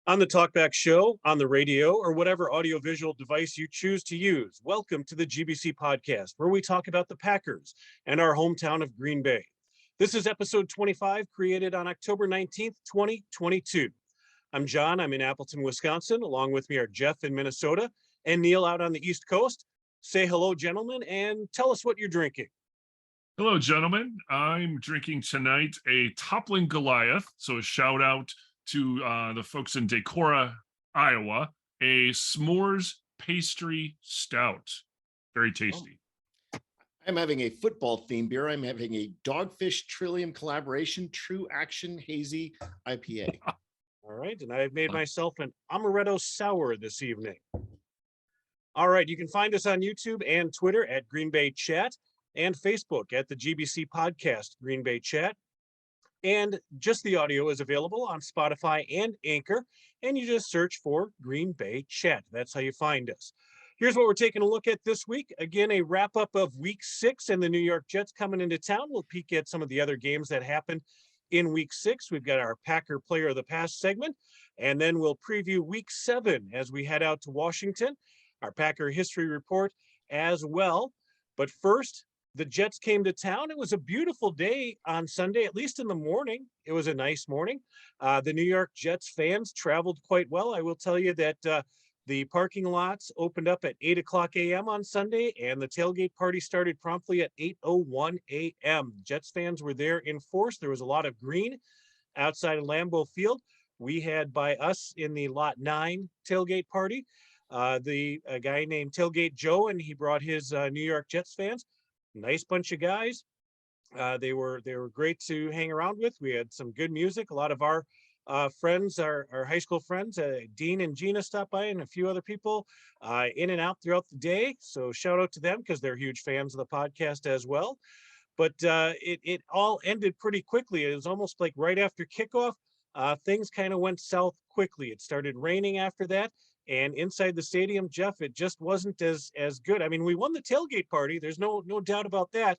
On the Talkback Show, on the radio, or whatever audiovisual device you choose to use, welcome to the GBC podcast, where we talk about the Packers and our hometown of Green Bay. This is episode 25, created on October 19th, 2022. I'm John. I'm in Appleton, Wisconsin. Along with me are Jeff in Minnesota and Neil out on the East Coast. Say hello, gentlemen, and tell us what you're drinking. Hello, gentlemen. I'm drinking tonight a Toppling Goliath. So a shout out to the folks in Decorah, Iowa, a s'mores pastry stout. Very tasty. I'm having a football themed beer. I'm having a Dogfish Trillium Collaboration True Action Hazy IPA. All right, and I've made myself an Amaretto Sour this evening. All right, you can find us on YouTube and Twitter at Green Bay Chat and Facebook at the GBC Podcast Green Bay Chat. And just the audio is available on Spotify and Anchor, and you just search for Green Bay Chat. That's how you find us. Here's what we're taking a look at this week. Again, a wrap-up of Week 6 and the New York Jets coming into town. We'll peek at some of the other games that happened in Week 6. We've got our Packer Player of the Past segment, and then we'll preview Week 7 as we head out to Washington, our Packer History Report as well. But first, the Jets came to town. It was a beautiful day on Sunday, at least in the morning. It was a nice morning. The New York Jets fans traveled quite well. I will tell you that the parking lots opened up at 8 o'clock a.m. on Sunday, and the tailgate party started promptly at 8:01 a.m. Jets fans were there in force. There was a lot of green outside of Lambeau Field. We had by us in the Lot 9 tailgate party, a guy named Tailgate Joe, and he brought his New York Jets fans. Nice bunch of guys. They were great to hang around with. We had some good music. A lot of our friends, our high school friends, Dean and Gina stopped by, and a few other people in and out throughout the day. So shout out to them because they're huge fans of the podcast as well. But it all ended pretty quickly. It was almost like right after kickoff, things kind of went south quickly. It started raining after that. And inside the stadium, Jeff, it just wasn't as good. I mean, we won the tailgate party. There's no doubt about that.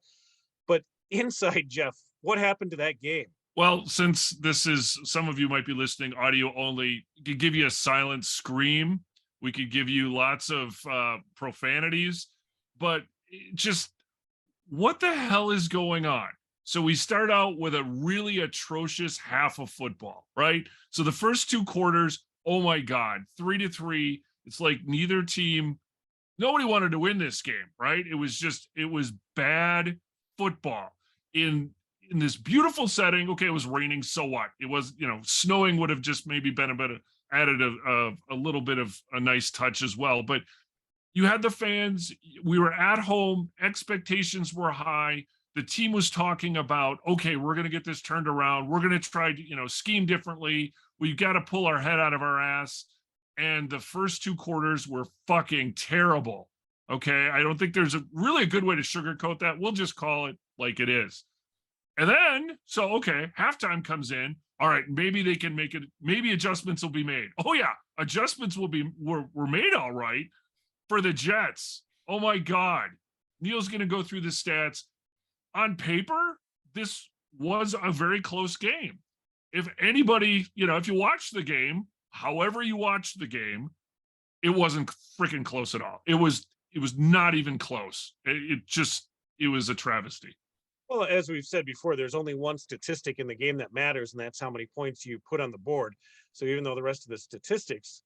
But inside, Jeff, what happened to that game? Well, since this is, some of you might be listening audio only, we could give you a silent scream. We could give you lots of profanities, but just what the hell is going on? So we start out with a really atrocious half of football, right? So the first two quarters, oh my God, 3-3. It's like neither team, nobody wanted to win this game, right? It was bad football in this beautiful setting. Okay, it was raining, so what? It was, snowing would have just maybe been added a little bit of a nice touch as well. But you had the fans, we were at home, expectations were high. The team was talking about, okay, we're going to get this turned around. We're going to try to, scheme differently. We've got to pull our head out of our ass. And the first two quarters were fucking terrible. Okay. I don't think there's really a good way to sugarcoat that. We'll just call it like it is. And then, halftime comes in. All right, maybe they can make it. Maybe adjustments will be made. Oh yeah, adjustments were made all right for the Jets. Oh my God. Neil's going to go through the stats. On paper, this was a very close game. If anybody, if you watch the game, however you watch the game, it wasn't freaking close at all. It was not even close. It was a travesty. Well, as we've said before, there's only one statistic in the game that matters, and that's how many points you put on the board. So even though the rest of the statistics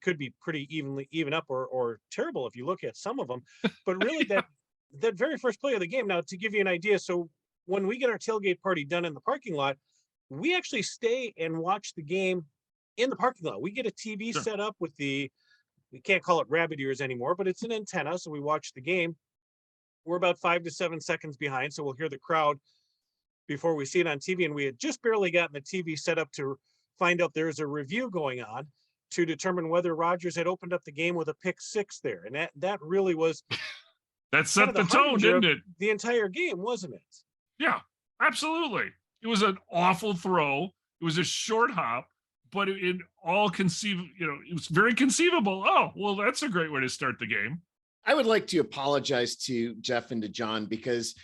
could be pretty even up or terrible if you look at some of them, but really that very first play of the game. Now, to give you an idea, so when we get our tailgate party done in the parking lot, we actually stay and watch the game in the parking lot. We get a TV set up with we can't call it rabbit ears anymore, but it's an antenna. So we watch the game. We're about 5 to 7 seconds behind. So we'll hear the crowd before we see it on TV. And we had just barely gotten the TV set up to find out there's a review going on to determine whether Rodgers had opened up the game with a pick six there. And that really was that set the tone, didn't it? The entire game, wasn't it? Yeah, absolutely. It was an awful throw. It was a short hop, but it all it was very conceivable. Oh, well, that's a great way to start the game. I would like to apologize to Jeff and to John because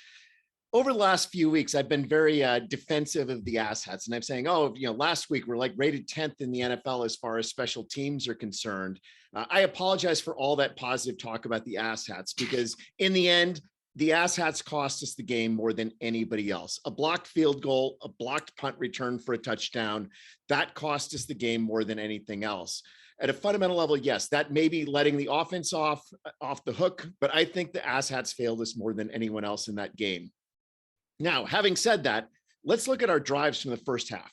over the last few weeks, I've been very defensive of the asshats, and I'm saying, oh, last week we're like rated 10th in the NFL as far as special teams are concerned. I apologize for all that positive talk about the asshats, because in the end, the asshats cost us the game more than anybody else. A blocked field goal, a blocked punt return for a touchdown, that cost us the game more than anything else. At a fundamental level, yes, that may be letting the offense off the hook, but I think the asshats failed us more than anyone else in that game. Now, having said that, let's look at our drives from the first half.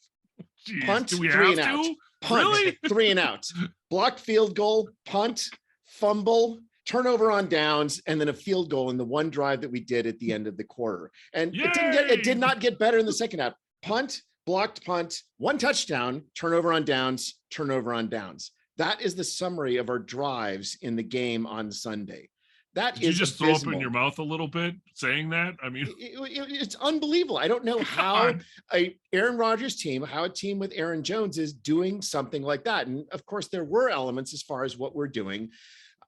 Jeez, Punt, do we 3 have and out. to? Punt, Really? 3 and out. Blocked field goal, punt, fumble, turnover on downs, and then a field goal in the one drive that we did at the end of the quarter. And it did not get better in the second half. Punt, blocked punt, one touchdown, turnover on downs, turnover on downs. That is the summary of our drives in the game on Sunday. Did you just throw up in your mouth a little bit saying that? I mean, it's unbelievable. I don't know how Aaron Rodgers team, how a team with Aaron Jones is doing something like that. And of course, there were elements as far as what we're doing.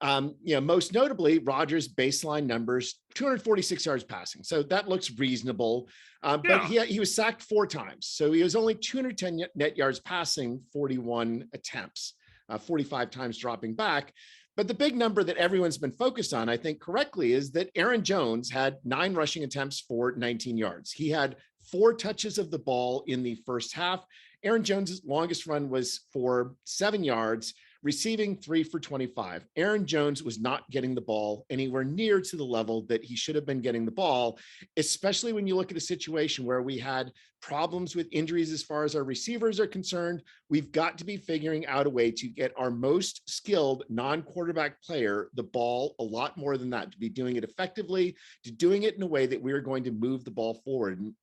Most notably, Rodgers' baseline numbers, 246 yards passing. So that looks reasonable. But he was sacked 4 times. So he was only 210 net yards passing, 41 attempts, 45 times dropping back. But the big number that everyone's been focused on, I think correctly, is that Aaron Jones had 9 rushing attempts for 19 yards. He had 4 touches of the ball in the first half. Aaron Jones's longest run was for 7 yards, receiving 3 for 25. Aaron Jones was not getting the ball anywhere near to the level that he should have been getting the ball, especially when you look at a situation where we had problems with injuries as far as our receivers are concerned. We've got to be figuring out a way to get our most skilled non-quarterback player the ball a lot more than that, to be doing it effectively, to doing it in a way that we're going to move the ball forward. And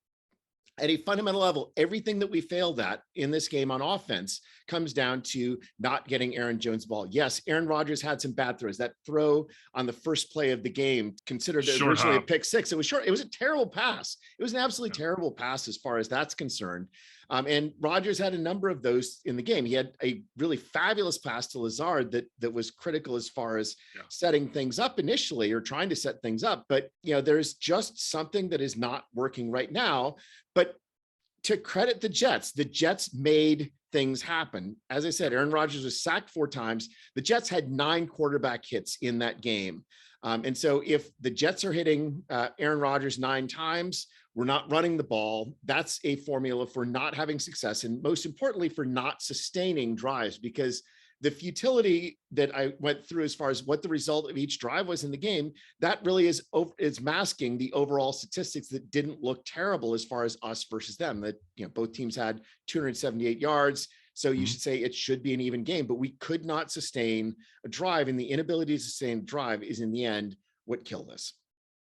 at a fundamental level, everything that we failed at in this game on offense comes down to not getting Aaron Jones the ball. Yes, Aaron Rodgers had some bad throws. That throw on the first play of the game, considered originally a pick six, it was short. It was a terrible pass. It was an absolutely terrible pass as far as that's concerned. And Rodgers had a number of those in the game. He had a really fabulous pass to Lazard that was critical as far as setting things up initially, or trying to set things up. But, there's just something that is not working right now. But to credit the Jets made things happen. As I said, Aaron Rodgers was sacked 4 times. The Jets had 9 quarterback hits in that game. And so if the Jets are hitting Aaron Rodgers 9 times, we're not running the ball. That's a formula for not having success, and most importantly, for not sustaining drives, because the futility that I went through as far as what the result of each drive was in the game, that really is masking the overall statistics that didn't look terrible as far as us versus them. That, both teams had 278 yards. So you should say it should be an even game, but we could not sustain a drive, and the inability to sustain a drive is in the end what killed us.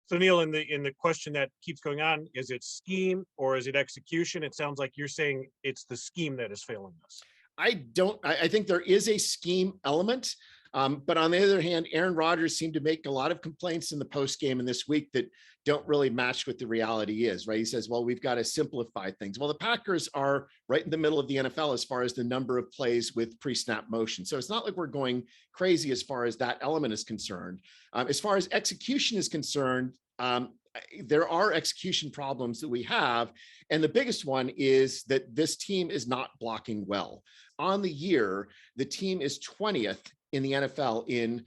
So Neil, in the question that keeps going on, is it scheme or is it execution? It sounds like you're saying it's the scheme that is failing us. I think there is a scheme element. But on the other hand, Aaron Rodgers seemed to make a lot of complaints in the post game in this week that don't really match what the reality is, right? He says, well, we've got to simplify things. Well, the Packers are right in the middle of the NFL as far as the number of plays with pre-snap motion. So it's not like we're going crazy as far as that element is concerned. As far as execution is concerned, there are execution problems that we have. And the biggest one is that this team is not blocking well. On the year, the team is 20th in the NFL in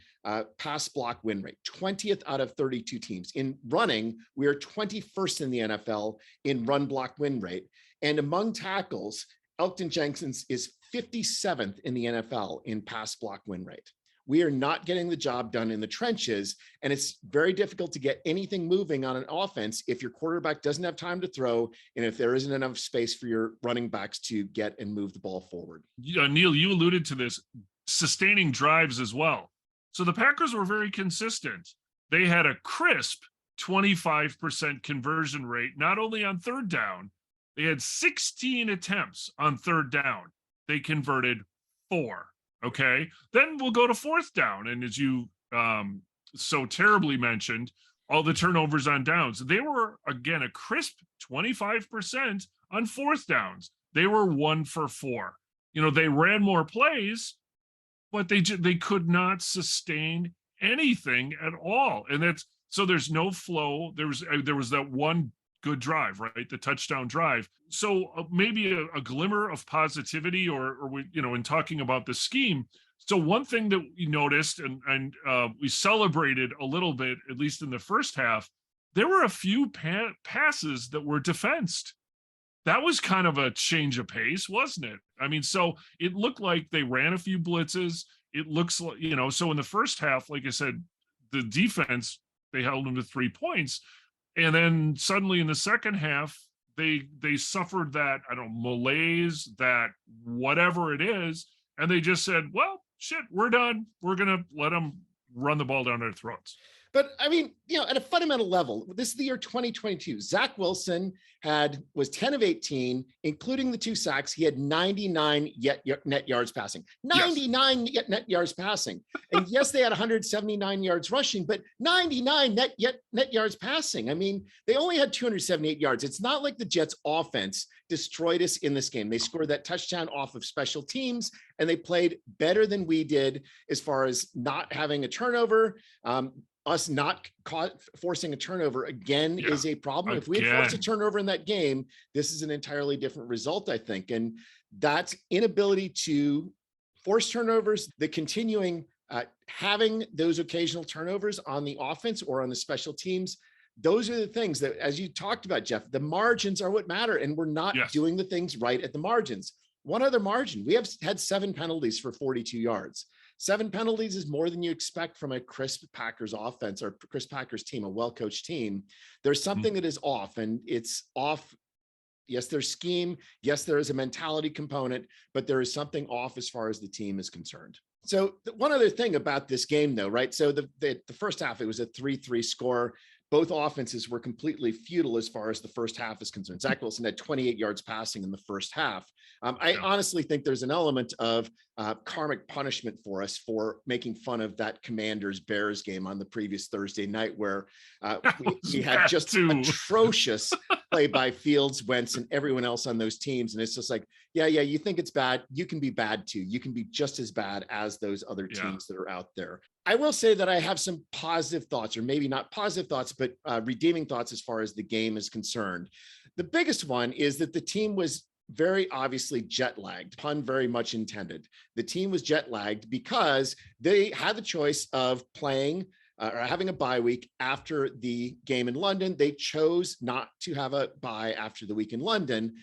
pass block win rate, 20th out of 32 teams. In running, we are 21st in the NFL in run block win rate. And among tackles, Elgton Jenkins is 57th in the NFL in pass block win rate. We are not getting the job done in the trenches, and it's very difficult to get anything moving on an offense if your quarterback doesn't have time to throw and if there isn't enough space for your running backs to get and move the ball forward. Neil, you alluded to this, sustaining drives as well. So the Packers were very consistent. They had a crisp 25% conversion rate, not only on third down, they had 16 attempts on third down. They converted 4. Okay, then we'll go to fourth down. And as you so terribly mentioned, all the turnovers on downs. They were, again, a crisp 25% on fourth downs. They were 1 for 4. They ran more plays, but they could not sustain anything at all. And so there's no flow. There was that one good drive, right? The touchdown drive. So maybe a glimmer of positivity, or we, in talking about the scheme. So one thing that we noticed, and we celebrated a little bit, at least in the first half, there were a few passes that were defensed. That was kind of a change of pace, wasn't it? I mean, so it looked like they ran a few blitzes. It looks like, so in the first half, like I said, the defense, they held them to 3 points. And then suddenly in the second half, they suffered that, I don't know, malaise, that whatever it is. And they just said, well, shit, we're done. We're going to let them run the ball down their throats. But I mean, at a fundamental level, this is the year 2022. Zach Wilson was 10 of 18, including the 2 sacks. He had 99 net yards passing. 99 net yards passing. And yes, they had 179 yards rushing, but 99 net yards passing. I mean, they only had 278 yards. It's not like the Jets offense destroyed us in this game. They scored that touchdown off of special teams, and they played better than we did as far as not having a turnover. Us not forcing a turnover again is a problem. If we had forced a turnover in that game, this is an entirely different result, I think. And that's inability to force turnovers, the continuing having those occasional turnovers on the offense or on the special teams. Those are the things that, as you talked about, Jeff, the margins are what matter, and we're not doing the things right at the margins. One other margin, we have had 7 penalties for 42 yards. 7 penalties is more than you expect from a crisp Packers offense or crisp Packers team, a well-coached team. There's something that is off, and it's off. Yes, there's scheme. Yes, there is a mentality component, but there is something off as far as the team is concerned. So one other thing about this game, though, right? So the first half, it was a 3-3 score. Both offenses were completely futile as far as the first half is concerned. Zach Wilson had 28 yards passing in the first half. I honestly think there's an element of karmic punishment for us for making fun of that Commanders-Bears game on the previous Thursday night, where we had just atrocious play by Fields, Wentz, and everyone else on those teams. And it's just like, yeah, you think it's bad. You can be bad too. You can be just as bad as those other teams that are out there. I will say that I have some positive thoughts, or maybe not positive thoughts, but redeeming thoughts as far as the game is concerned. The biggest one is that the team was very obviously jet lagged, pun very much intended. The team was jet lagged because they had the choice of playing or having a bye week after the game in London. They chose not to have a bye after the week in London.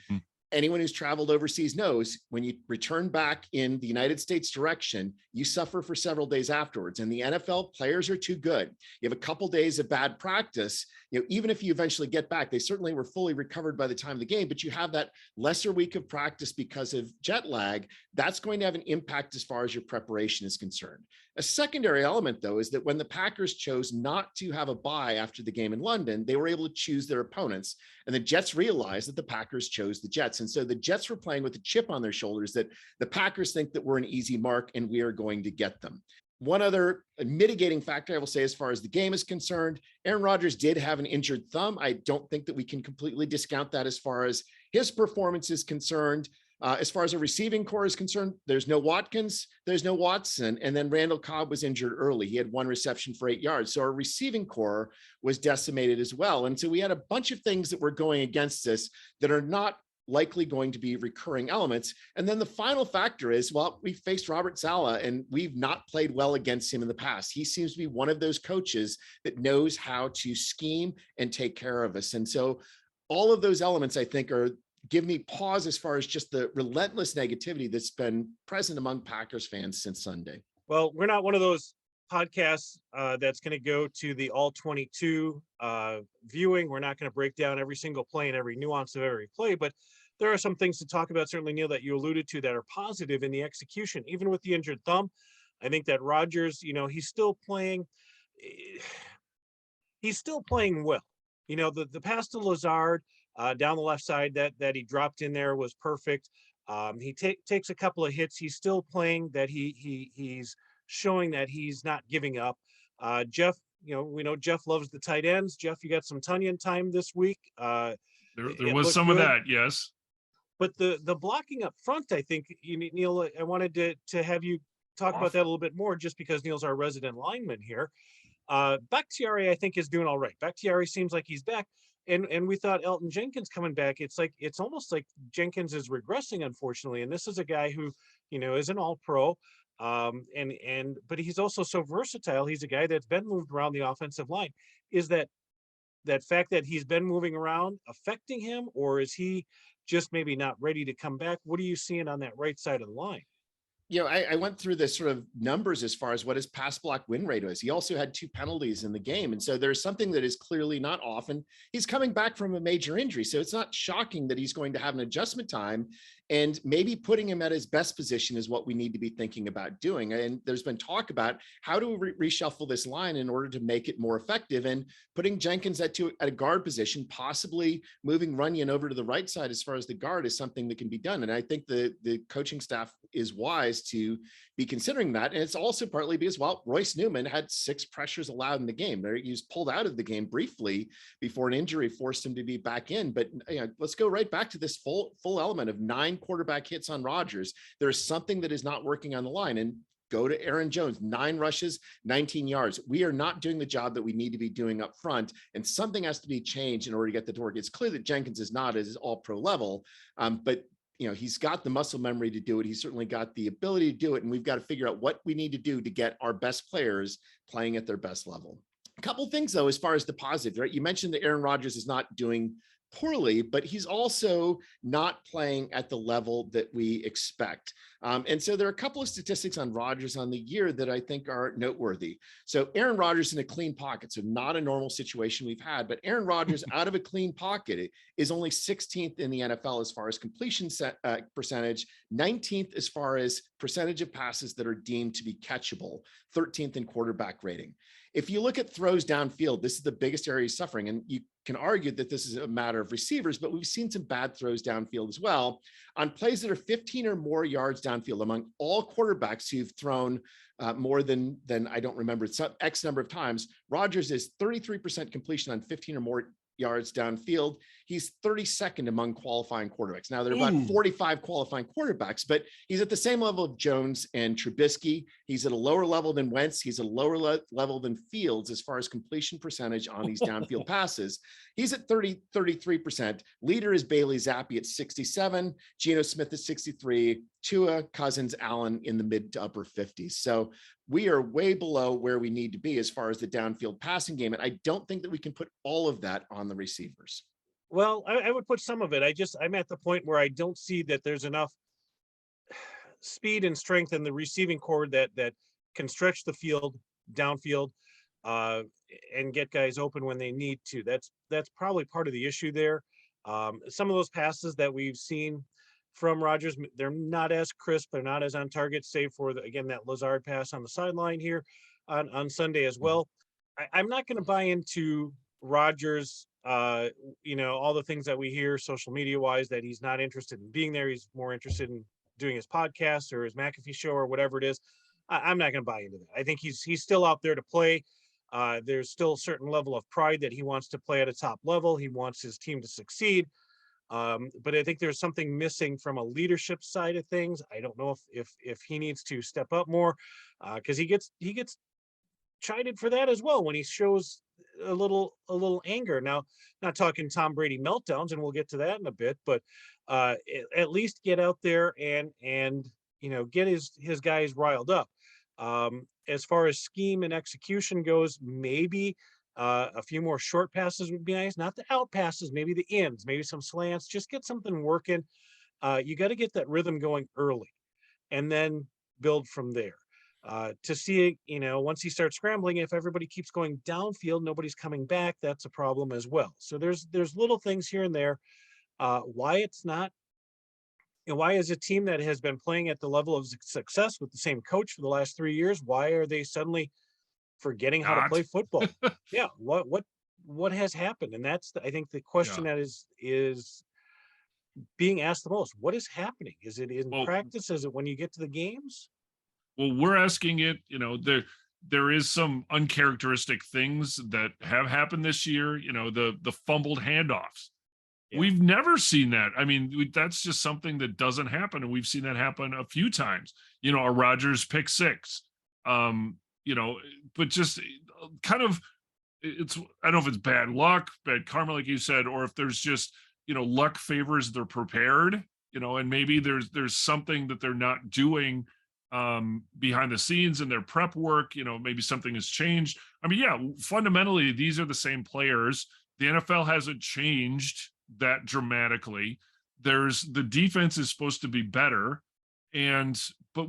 Anyone who's traveled overseas knows when you return back in the United States direction, you suffer for several days afterwards. And the NFL players are too good. You have a couple days of bad practice. Even if you eventually get back, they certainly were fully recovered by the time of the game, but you have that lesser week of practice because of jet lag. That's going to have an impact as far as your preparation is concerned. A secondary element, though, is that when the Packers chose not to have a bye after the game in London, they were able to choose their opponents. And the Jets realized that the Packers chose the Jets. And so the Jets were playing with a chip on their shoulders that the Packers think that we're an easy mark and we are going to get them. One other mitigating factor I will say as far as the game is concerned, Aaron Rodgers did have an injured thumb. I don't think that we can completely discount that as far as his performance is concerned. As far as a receiving core is concerned, there's no Watkins, there's no Watson, and then Randall Cobb was injured early. He had 1 reception for 8 yards. So our receiving core was decimated as well. And so we had a bunch of things that were going against us that are not likely going to be recurring elements. And then the final factor is, well, we faced Robert Saleh and we've not played well against him in the past. He seems to be one of those coaches that knows how to scheme and take care of us. And so all of those elements, I think, give me pause as far as just the relentless negativity that's been present among Packers fans since Sunday. Well, we're not one of those podcasts that's going to go to the all 22 viewing. We're not going to break down every single play and every nuance of every play, but there are some things to talk about, certainly, Neil, that you alluded to that are positive in the execution, even with the injured thumb. I think that Rodgers, he's still playing well. The pass to Lazard, down the left side that he dropped in there was perfect. He takes a couple of hits. He's still playing that he's showing that he's not giving up. Jeff, we know Jeff loves the tight ends. Jeff, you got some Tunyon time this week. There was some good of that, yes. But the blocking up front, I think, Neil, I wanted to have you talk about that a little bit more, just because Neil's our resident lineman here. Bakhtiari, I think, is doing all right. Bakhtiari seems like he's back. and we thought Elton Jenkins coming back. It's almost like Jenkins is regressing, unfortunately. And this is a guy who, is an all-pro. But he's also so versatile. He's a guy that's been moved around the offensive line. Is that fact that he's been moving around affecting him, or is he just maybe not ready to come back? What are you seeing on that right side of the line? I went through the sort of numbers as far as what his pass block win rate was. He also had 2 penalties in the game. And so there's something that is clearly not often. He's coming back from a major injury. So it's not shocking that he's going to have an adjustment time, and maybe putting him at his best position is what we need to be thinking about doing. And there's been talk about how do we reshuffle this line in order to make it more effective, and putting Jenkins at a guard position, possibly moving Runyon over to the right side as far as the guard, is something that can be done. And I think the coaching staff is wise to be considering that. And it's also partly because, well, Royce Newman had 6 pressures allowed in the game. He was pulled out of the game briefly before an injury forced him to be back in. But let's go right back to this full element of 9 quarterback hits on Rodgers. There's something that is not working on the line. And go to Aaron Jones, 9 rushes, 19 yards. We are not doing the job that we need to be doing up front, and something has to be changed in order to get the work. It's clear that Jenkins is not at his all-pro level, but he's got the muscle memory to do it. He's certainly got the ability to do it, and we've got to figure out what we need to do to get our best players playing at their best level. A couple of things, though, as far as the positive, right? You mentioned that Aaron Rodgers is not doing poorly, but he's also not playing at the level that we expect. And so there are a couple of statistics on Rodgers on the year that I think are noteworthy. So Aaron Rodgers in a clean pocket, so not a normal situation we've had, but Aaron Rodgers out of a clean pocket is only 16th in the NFL as far as completion percentage, 19th as far as percentage of passes that are deemed to be catchable, 13th in quarterback rating. If you look at throws downfield, this is the biggest area he's suffering. And you can argue that this is a matter of receivers, but we've seen some bad throws downfield as well. On plays that are 15 or more yards downfield, among all quarterbacks who've thrown more than I don't remember, some X number of times, Rodgers is 33% completion on 15 or more yards downfield. He's 32nd among qualifying quarterbacks. Now, there are about 45 qualifying quarterbacks, but he's at the same level of Jones and Trubisky. He's at a lower level than Wentz. He's at a lower level than Fields as far as completion percentage on these downfield passes. He's at 33%. Leader is Bailey Zappi at 67, Geno Smith at 63, Tua, Cousins, Allen in the mid to upper 50s. So we are way below where we need to be as far as the downfield passing game. And I don't think that we can put all of that on the receivers. Well, I would put some of it. I'm at the point where I don't see that there's enough speed and strength in the receiving core that can stretch the field downfield and get guys open when they need to. That's probably part of the issue there. Some of those passes that we've seen from Rodgers, they're not as crisp, they're not as on target, save for that Lazard pass on the sideline here on Sunday as well. I'm not going to buy into Rodgers, all the things that we hear social media wise, that he's not interested in being there. He's more interested in doing his podcast or his McAfee show or whatever it is. I'm not going to buy into that. I think he's still out there to play. There's still a certain level of pride that he wants to play at a top level. He wants his team to succeed. But I think there's something missing from a leadership side of things. I don't know if he needs to step up more, because he gets chided for that as well when he shows a little anger. Now, not talking Tom Brady meltdowns, and we'll get to that in a bit, but at least get out there and get his guys riled up. As far as scheme and execution goes, maybe a few more short passes would be nice, not the out passes, maybe the ins, maybe some slants, just get something working. You got to get that rhythm going early and then build from there. To see, once he starts scrambling, if everybody keeps going downfield, nobody's coming back, that's a problem as well. So there's little things here and there. Why it's not, why is a team that has been playing at the level of success with the same coach for the last 3 years, why are they suddenly forgetting how to play football? Yeah, what has happened? And that's I think the question that is being asked the most. What is happening? Is it in practice? Is it when you get to the games? Well, we're asking it, there is some uncharacteristic things that have happened this year, the fumbled handoffs. Yeah. We've never seen that. I mean, that's just something that doesn't happen. And we've seen that happen a few times, a Rodgers pick six, but just kind of it's, I don't know if it's bad luck, bad karma, like you said, or if there's just, luck favors they're prepared, and maybe there's something that they're not doing behind the scenes in their prep work. Maybe something has changed. I mean, yeah, fundamentally, these are the same players. The NFL hasn't changed that dramatically. The defense is supposed to be better. But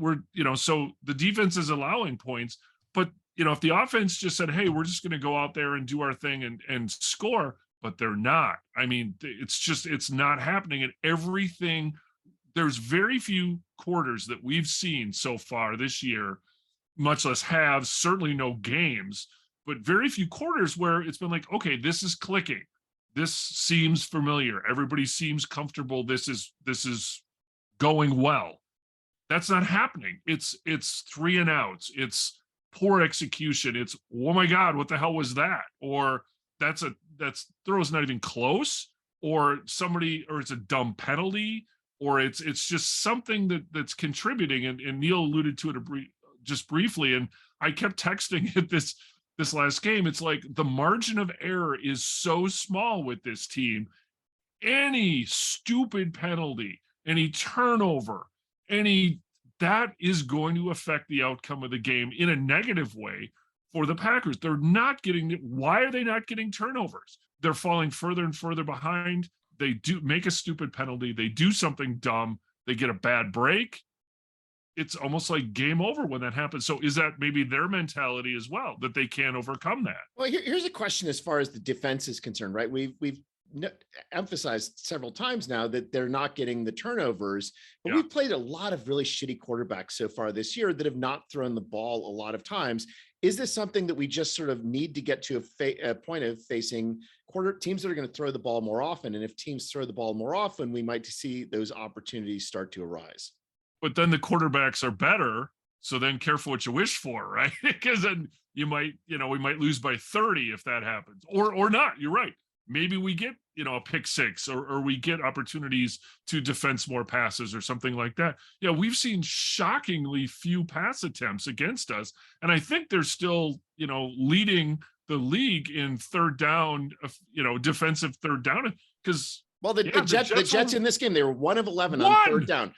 so the defense is allowing points, but if the offense just said, hey, we're just going to go out there and do our thing and score, but they're not. I mean, it's not happening. And there's very few quarters that we've seen so far this year, much less halves, certainly no games, but very few quarters where it's been like, okay, this is clicking. This seems familiar. Everybody seems comfortable. This is going well. That's not happening. It's 3 and outs. It's poor execution. It's, oh my God, what the hell was that? Or that's throw's not even close, or it's a dumb penalty, or it's just something that's contributing. And Neil alluded to it just briefly. And I kept texting it this last game. It's like the margin of error is so small with this team. Any stupid penalty, any turnover, that is going to affect the outcome of the game in a negative way for the Packers. They're not getting, why are they not getting turnovers? They're falling further and further behind. They do make a stupid penalty. They do something dumb. They get a bad break. It's almost like game over when that happens. So is that maybe their mentality as well, that they can't overcome that? Well, here's a question as far as the defense is concerned, right? We've emphasized several times now that they're not getting the turnovers, but we've played a lot of really shitty quarterbacks so far this year that have not thrown the ball a lot of times. Is this something that we just sort of need to get to a point of facing teams that are going to throw the ball more often? And if teams throw the ball more often, we might see those opportunities start to arise. But then the quarterbacks are better. So then careful what you wish for, right? Because then we might lose by 30 if that happens, or not. You're right. Maybe we get, a pick six, or we get opportunities to defense more passes or something like that. Yeah, we've seen shockingly few pass attempts against us. And I think they're still, leading the league in third down, defensive third down. Because the Jets in this game, they were 1 of 11 on third down.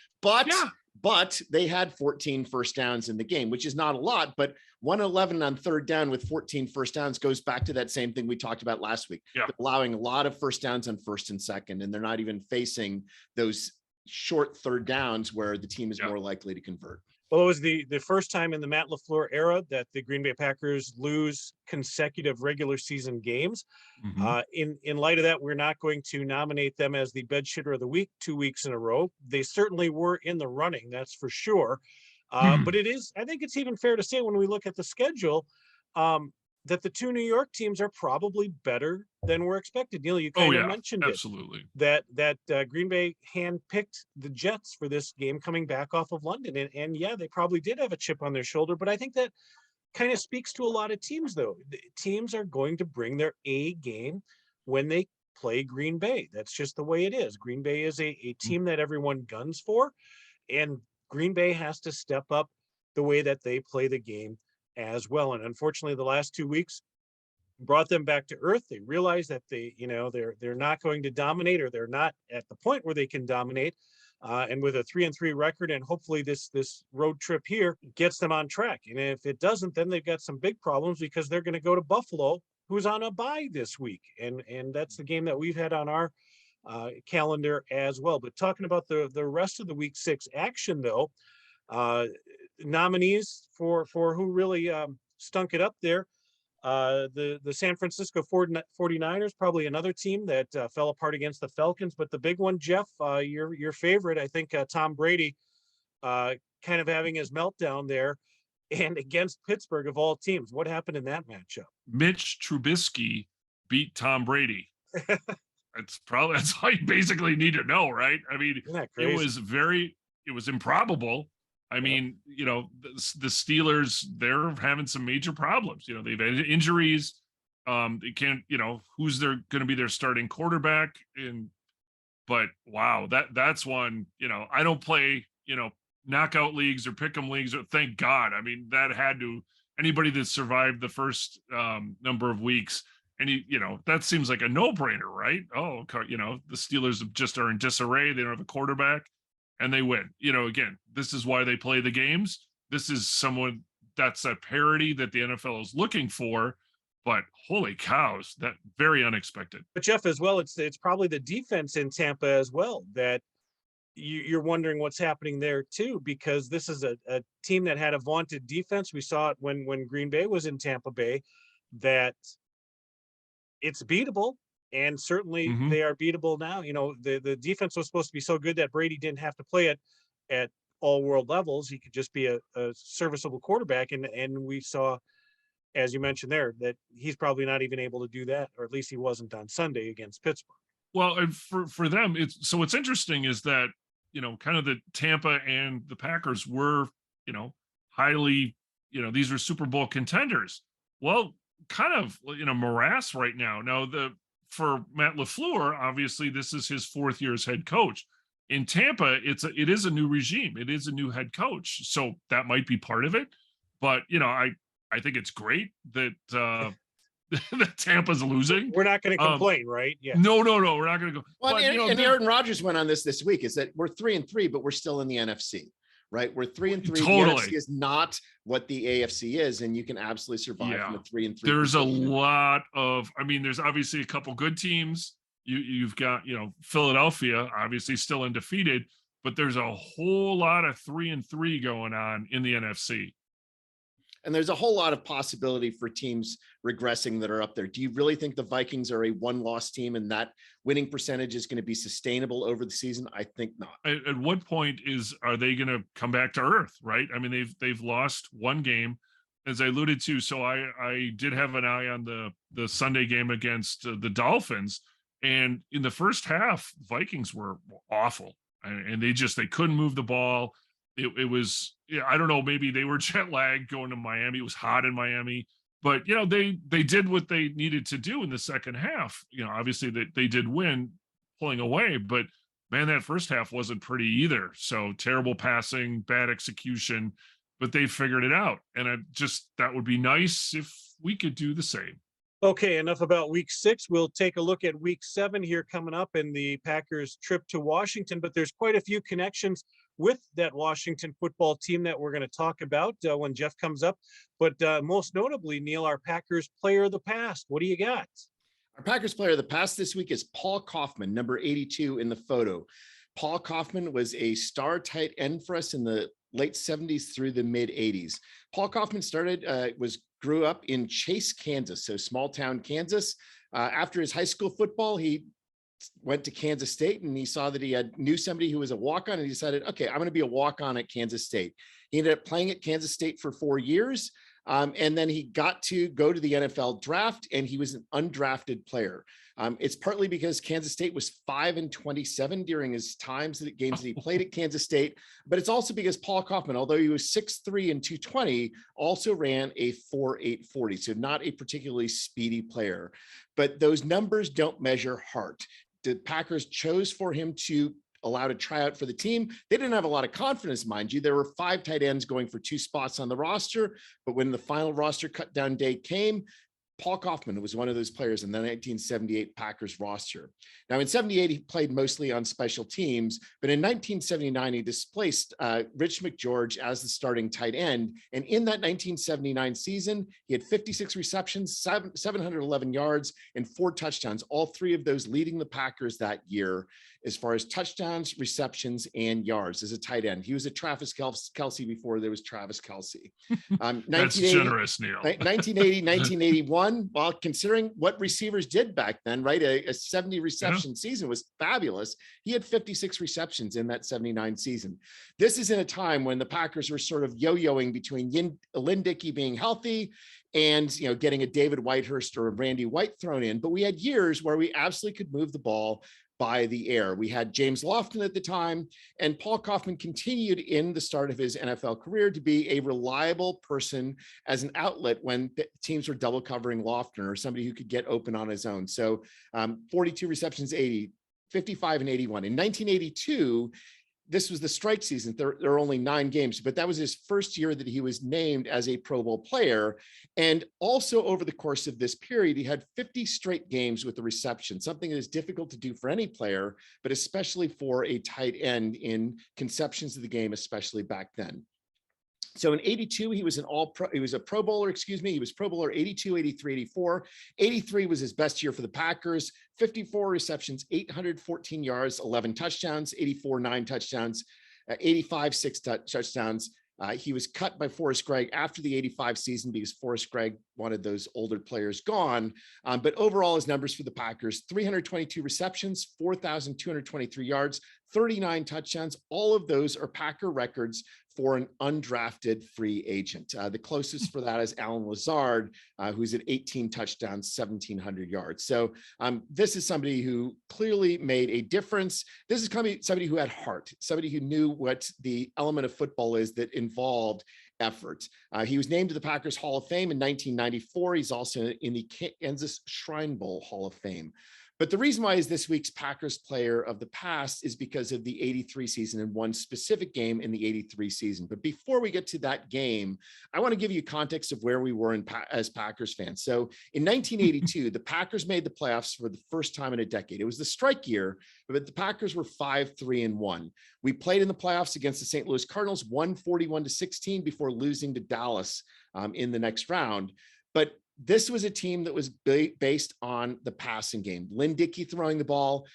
But they had 14 first downs in the game, which is not a lot, but 111 on third down with 14 first downs goes back to that same thing we talked about last week, allowing a lot of first downs on first and second, and they're not even facing those short third downs where the team is more likely to convert. Well, it was the first time in the Matt LaFleur era that the Green Bay Packers lose consecutive regular season games. Mm-hmm. In light of that, we're not going to nominate them as the bed shitter of the week 2 weeks in a row. They certainly were in the running, that's for sure. But I think it's even fair to say when we look at the schedule, that the 2 New York teams are probably better than we're expected. Neil, you kind of mentioned absolutely. that Green Bay handpicked the Jets for this game coming back off of London. And they probably did have a chip on their shoulder, but I think that kind of speaks to a lot of teams, though. The teams are going to bring their A game when they play Green Bay. That's just the way it is. Green Bay is a team that everyone guns for, and Green Bay has to step up the way that they play the game as well. And unfortunately, the last 2 weeks brought them back to earth. They realized that they're not going to dominate, or they're not at the point where they can dominate. And with a 3-3 record, and hopefully this road trip here gets them on track. And if it doesn't, then they've got some big problems, because they're going to go to Buffalo, who's on a bye this week. And that's the game that we've had on our calendar as well. But talking about the rest of the week 6 action, though, nominees for who really stunk it up there. The San Francisco 49ers, probably another team that fell apart against the Falcons. But the big one, Jeff, your favorite, I think, Tom Brady, kind of having his meltdown there, and against Pittsburgh of all teams. What happened in that matchup? Mitch Trubisky beat Tom Brady. That's all you basically need to know, right? I mean, it was improbable. I mean, the Steelers, they're having some major problems. They've had injuries. They can't, who's going to be their starting quarterback. But wow, that's one, I don't play, knockout leagues or pick'em leagues. Thank God. I mean, that had to anybody that survived the first number of weeks, and that seems like a no-brainer, right? Oh, the Steelers just are in disarray. They don't have a quarterback, and they win. Again, this is why they play the games. This is someone that's a parity that the NFL is looking for. But holy cows, that very unexpected. But Jeff, as well, it's probably the defense in Tampa as well that you're wondering what's happening there too, because this is a team that had a vaunted defense. We saw it when Green Bay was in Tampa Bay, that it's beatable, and certainly they are beatable now. The defense was supposed to be so good that Brady didn't have to play it at all world levels. He could just be a serviceable quarterback, and we saw, as you mentioned there, that he's probably not even able to do that, or at least he wasn't on Sunday against Pittsburgh. Well, and for them, what's interesting is that, kind of the Tampa and the Packers were, highly, these are Super Bowl contenders. Well, kind of, morass right now. Now, for Matt LaFleur, obviously this is his 4th year as head coach. In Tampa, it is a new regime. It is a new head coach. So that might be part of it. But, I think it's great that that Tampa's losing. We're not going to complain, right? Yeah. No, we're not going to go. Well, and Aaron Rodgers went on this week, is that we're 3-3, but we're still in the NFC, right? We're 3-3. Totally. The NFC is not what the AFC is, and you can absolutely survive from a 3-3. There's a lot of, there's obviously a couple good teams. You've got, Philadelphia, obviously still undefeated, but there's a whole lot of 3-3 going on in the NFC. And there's a whole lot of possibility for teams regressing that are up there. Do you really think the Vikings are a one-loss team and that winning percentage is going to be sustainable over the season? I think not. At what point are they going to come back to earth, right? They've lost one game, as I alluded to. So I did have an eye on the Sunday game against the Dolphins. And in the first half, Vikings were awful. And they couldn't move the ball. It was, I don't know, maybe they were jet lagged going to Miami. It was hot in Miami, but they did what they needed to do in the second half. Obviously they did win pulling away, but man, that first half wasn't pretty either. So terrible passing, bad execution, but they figured it out. And that would be nice if we could do the same. Okay, enough about week 6. We'll take a look at week 7 here coming up in the Packers trip to Washington, but there's quite a few connections with that Washington football team that we're going to talk about when Jeff comes up. But most notably, Neil, our Packers player of the past. What do you got? Our Packers player of the past this week is Paul Coffman, number 82 in the photo. Paul Coffman was a star tight end for us in the late 70s through the mid 80s. Paul Coffman grew up in Chase, Kansas, so small town Kansas. After his high school football, he went to Kansas State, and he saw that he knew somebody who was a walk-on, and he decided, okay, I'm going to be a walk-on at Kansas State. He ended up playing at Kansas State for 4 years. And then he got to go to the NFL draft, and he was an undrafted player. It's partly because Kansas State was 5-27 during his games that he played at Kansas State, but it's also because Paul Coffman, although he was 6'3" and 220, also ran a 4.8 40, so not a particularly speedy player. But those numbers don't measure heart. The Packers chose for him to allow to try out for the team. They didn't have a lot of confidence, mind you. There were 5 tight ends going for 2 spots on the roster, but when the final roster cut down day came, Paul Coffman was one of those players in the 1978 Packers roster. Now, in 78, he played mostly on special teams, but in 1979, he displaced Rich McGeorge as the starting tight end. And in that 1979 season, he had 56 receptions, 711 yards, and 4 touchdowns, all 3 of those leading the Packers that year as far as touchdowns, receptions, and yards as a tight end. He was a Travis Kelce before there was Travis Kelce. That's generous, Neil. 1980, 1981, well, considering what receivers did back then, right? A 70 reception season was fabulous. He had 56 receptions in that 79 season. This is in a time when the Packers were sort of yo-yoing between Lynn Dickey being healthy and getting a David Whitehurst or a Randy White thrown in. But we had years where we absolutely could move the ball by the air. We had James Lofton at the time, and Paul Coffman continued in the start of his NFL career to be a reliable person as an outlet when teams were double covering Lofton or somebody who could get open on his own. So 42 receptions, 80, 55 and 81. In 1982, this was the strike season. There are only 9 games, but that was his first year that he was named as a Pro Bowl player. And also over the course of this period, he had 50 straight games with the reception, something that is difficult to do for any player, but especially for a tight end in conceptions of the game, especially back then. So in 82, he was a Pro Bowler, he was Pro Bowler 82, 83, 84. 83 was his best year for the Packers, 54 receptions, 814 yards, 11 touchdowns, 84, 9 touchdowns, 85, 6 touchdowns. He was cut by Forrest Gregg after the 85 season because Forrest Gregg wanted those older players gone. But overall, his numbers for the Packers, 322 receptions, 4,223 yards, 39 touchdowns. All of those are Packer records for an undrafted free agent. The closest for that is Alan Lazard, who's at 18 touchdowns, 1,700 yards. So this is somebody who clearly made a difference. This is somebody who had heart, somebody who knew what the element of football is that involved effort. He was named to the Packers Hall of Fame in 1994. He's also in the Kansas Shrine Bowl Hall of Fame. But the reason why he's this week's Packers player of the past is because of the 83 season and one specific game in the 83 season. But before we get to that game, I want to give you context of where we were as Packers fans. So in 1982, the Packers made the playoffs for the first time in a decade. It was the strike year, but the Packers were 5-3-1. We played in the playoffs against the St. Louis Cardinals, won 41-16 before losing to Dallas in the next round. But this was a team that was based on the passing game. Lynn Dickey throwing the ball.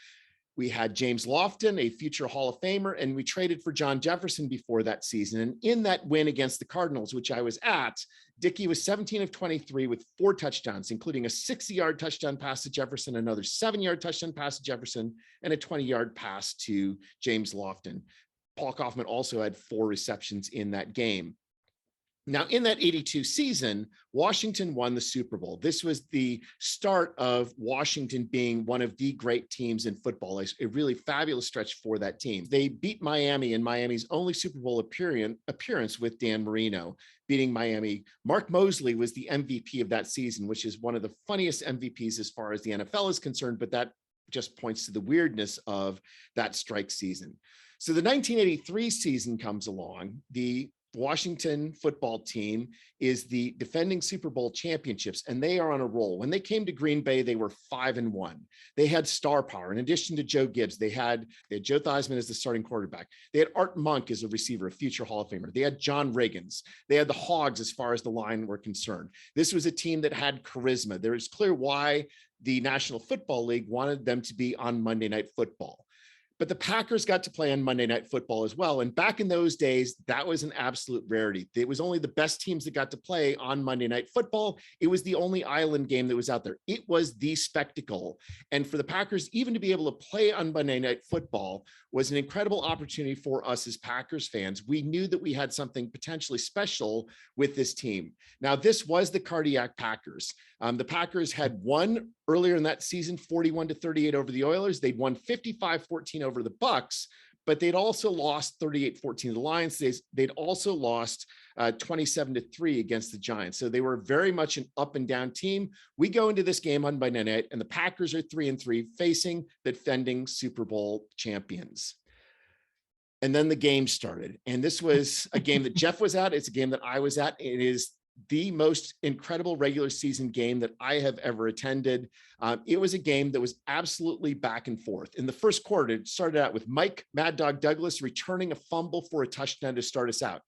We had James Lofton, a future Hall of Famer, and we traded for John Jefferson before that season. And in that win against the Cardinals, which I was at, Dickey was 17 of 23 with 4 touchdowns, including a 60-yard touchdown pass to Jefferson, another 7-yard touchdown pass to Jefferson, and a 20-yard pass to James Lofton. Paul Coffman also had 4 receptions in that game. Now, in that 82 season, Washington won the Super Bowl. This was the start of Washington being one of the great teams in football, a really fabulous stretch for that team. They beat Miami in Miami's only Super Bowl appearance with Dan Marino, beating Miami. Mark Mosley was the MVP of that season, which is one of the funniest MVPs as far as the NFL is concerned, but that just points to the weirdness of that strike season. So the 1983 season comes along. The Washington football team is the defending Super Bowl championships, and they are on a roll. When they came to Green Bay, they were 5-1. They had star power. In addition to Joe Gibbs, they had Joe Theismann as the starting quarterback. They had Art Monk as a receiver, a future Hall of Famer. They had John Riggins. They had the Hogs as far as the line were concerned. This was a team that had charisma. There is clear why the National Football League wanted them to be on Monday Night Football. But the Packers got to play on Monday Night Football as well. And back in those days, that was an absolute rarity. It was only the best teams that got to play on Monday Night Football. It was the only island game that was out there. It was the spectacle. And for the Packers, even to be able to play on Monday Night Football was an incredible opportunity for us as Packers fans. We knew that we had something potentially special with this team. Now, this was the Cardiac Packers. The Packers had won earlier in that season, 41-38 over the Oilers. They'd won 55-14 over the Bucks, but they'd also lost 38-14 to the Lions. They'd also lost 27-3 against the Giants. So they were very much an up and down team. We go into this game on Monday night, and the Packers are 3-3 facing the defending Super Bowl champions. And then the game started. And this was a game that Jeff was at. It's a game that I was at. It is the most incredible regular season game that I have ever attended. It was a game that was absolutely back and forth. In the first quarter, it started out with Mike Mad Dog Douglas returning a fumble for a touchdown to start us out.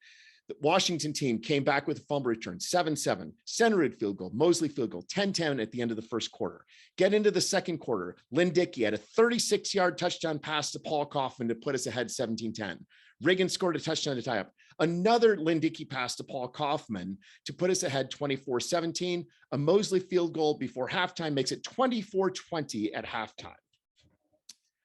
The Washington team came back with a fumble return, 7-7, Centerwood field goal, Mosley field goal, 10-10 at the end of the first quarter. Get into the second quarter, Lynn Dickey had a 36-yard touchdown pass to Paul Coffman to put us ahead 17-10. Riggins scored a touchdown to tie up. Another Lynn Dickey pass to Paul Coffman to put us ahead 24-17. A Mosley field goal before halftime makes it 24-20 at halftime.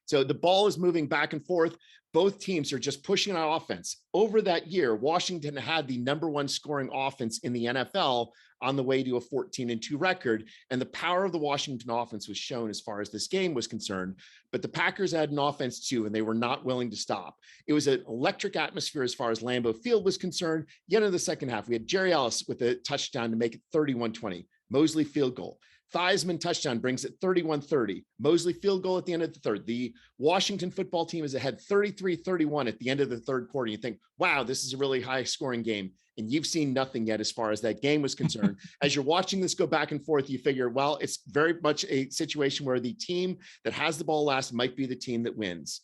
So the ball is moving back and forth. Both teams are just pushing on offense. Over that year, Washington had the #1 scoring offense in the NFL on the way to a 14-2 record. And the power of the Washington offense was shown as far as this game was concerned. But the Packers had an offense too, and they were not willing to stop. It was an electric atmosphere as far as Lambeau Field was concerned. Yet in the second half, we had Jerry Ellis with a touchdown to make it 31-20. Mosley field goal. Theismann touchdown brings it 31-30. Mosley field goal at the end of the third. The Washington football team is ahead 33-31 at the end of the third quarter. You think, wow, this is a really high scoring game. And you've seen nothing yet as far as that game was concerned. As you're watching this go back and forth, you figure, well, it's very much a situation where the team that has the ball last might be the team that wins.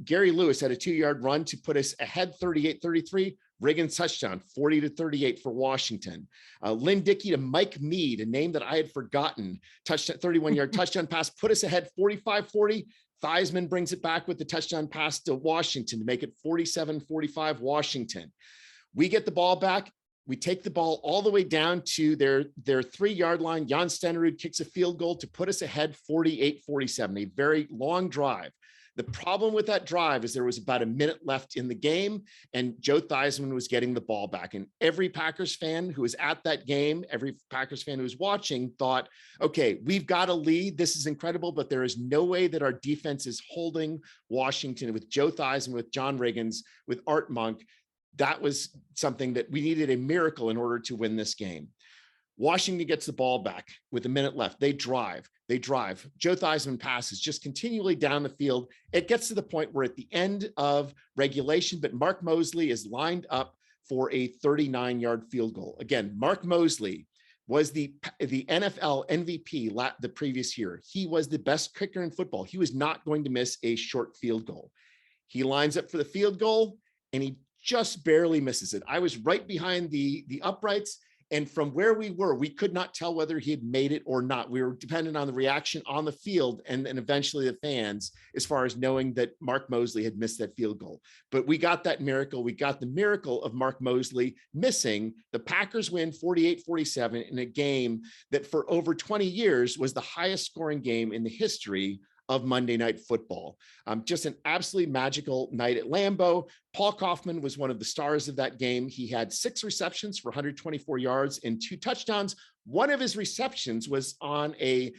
Gary Lewis had a 2-yard run to put us ahead 38-33. Riggins touchdown, 40-38 for Washington. Lynn Dickey to Mike Mead, a name that I had forgotten, touchdown, 31-yard touchdown pass, put us ahead 45-40. Theismann brings it back with the touchdown pass to Washington to make it 47-45 Washington. We get the ball back. We take the ball all the way down to their 3-yard line. Jan Stenerud kicks a field goal to put us ahead 48-47, a very long drive. The problem with that drive is there was about a minute left in the game, and Joe Theismann was getting the ball back. And every Packers fan who was at that game, every Packers fan who was watching thought, okay, we've got a lead. This is incredible, but there is no way that our defense is holding Washington with Joe Theismann, with John Riggins, with Art Monk. That was something that we needed, a miracle in order to win this game. Washington gets the ball back with a minute left. They drive. Joe Theismann passes just continually down the field. It gets to the point where at the end of regulation, but Mark Mosley is lined up for a 39-yard field goal. Again, Mark Mosley was the NFL MVP the previous year. He was the best kicker in football. He was not going to miss a short field goal. He lines up for the field goal, and he just barely misses it. I was right behind the uprights. And from where we were, we could not tell whether he had made it or not. We were dependent on the reaction on the field and eventually the fans as far as knowing that Mark Mosley had missed that field goal. But we got that miracle. We got the miracle of Mark Mosley missing. The Packers win 48-47 in a game that for over 20 years was the highest scoring game in the history of Monday Night Football. Just an absolutely magical night at Lambeau. Paul Coffman was one of the stars of that game. He had 6 receptions for 124 yards and 2 touchdowns. One of his receptions was on a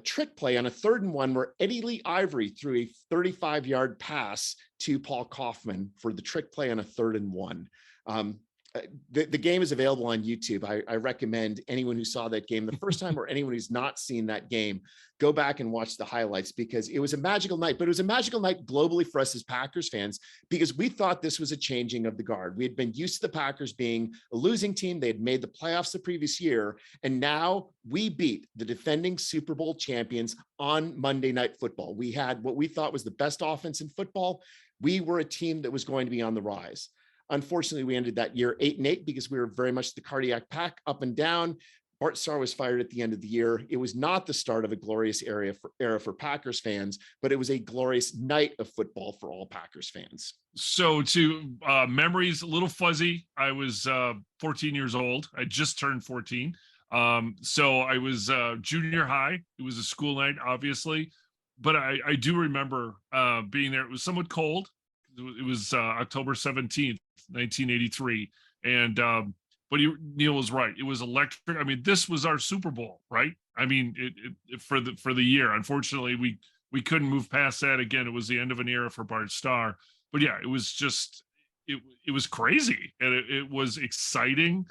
trick play on a 3rd and 1 where Eddie Lee Ivory threw a 35-yard pass to Paul Coffman for the trick play on a 3rd and 1. The game is available on YouTube. I recommend anyone who saw that game the first time or anyone who's not seen that game, go back and watch the highlights, because it was a magical night. But it was a magical night globally for us as Packers fans, because we thought this was a changing of the guard. We had been used to the Packers being a losing team. They had made the playoffs the previous year, and now we beat the defending Super Bowl champions on Monday Night Football. We had what we thought was the best offense in football. We were a team that was going to be on the rise. Unfortunately, we ended that year 8-8 because we were very much the cardiac pack, up and down. Bart Starr was fired at the end of the year. It was not the start of a glorious era for Packers fans, but it was a glorious night of football for all Packers fans. So to memories, a little fuzzy. I was 14 years old. I just turned 14. So I was junior high. It was a school night, obviously, but I do remember being there. It was somewhat cold. It was October 17th, 1983. And, but Neil was right. It was electric. I mean, this was our Super Bowl, right? I mean, it for the year. Unfortunately, we couldn't move past that. Again, it was the end of an era for Bart Starr. But yeah, it was just, it was crazy, and it was exciting,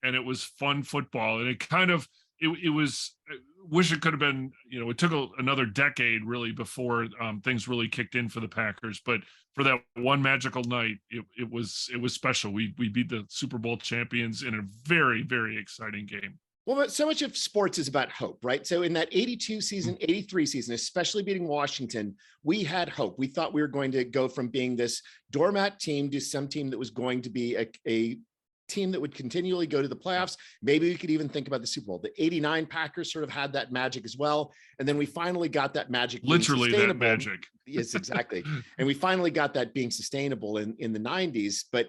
and it was fun football. And it kind of, it was, I wish it could have been, it took another decade really before things really kicked in for the Packers. But for that one magical night, it was special. We beat the Super Bowl champions in a very, very exciting game. Well, but so much of sports is about hope, right? So in that 82 season, 83 season, especially beating Washington, we had hope. We thought we were going to go from being this doormat team to some team that was going to be a team that would continually go to the playoffs. Maybe we could even think about the Super Bowl. The 89 Packers sort of had that magic as well. And then we finally got that magic. Literally that magic. Yes, exactly. And we finally got that being sustainable in the 90s. But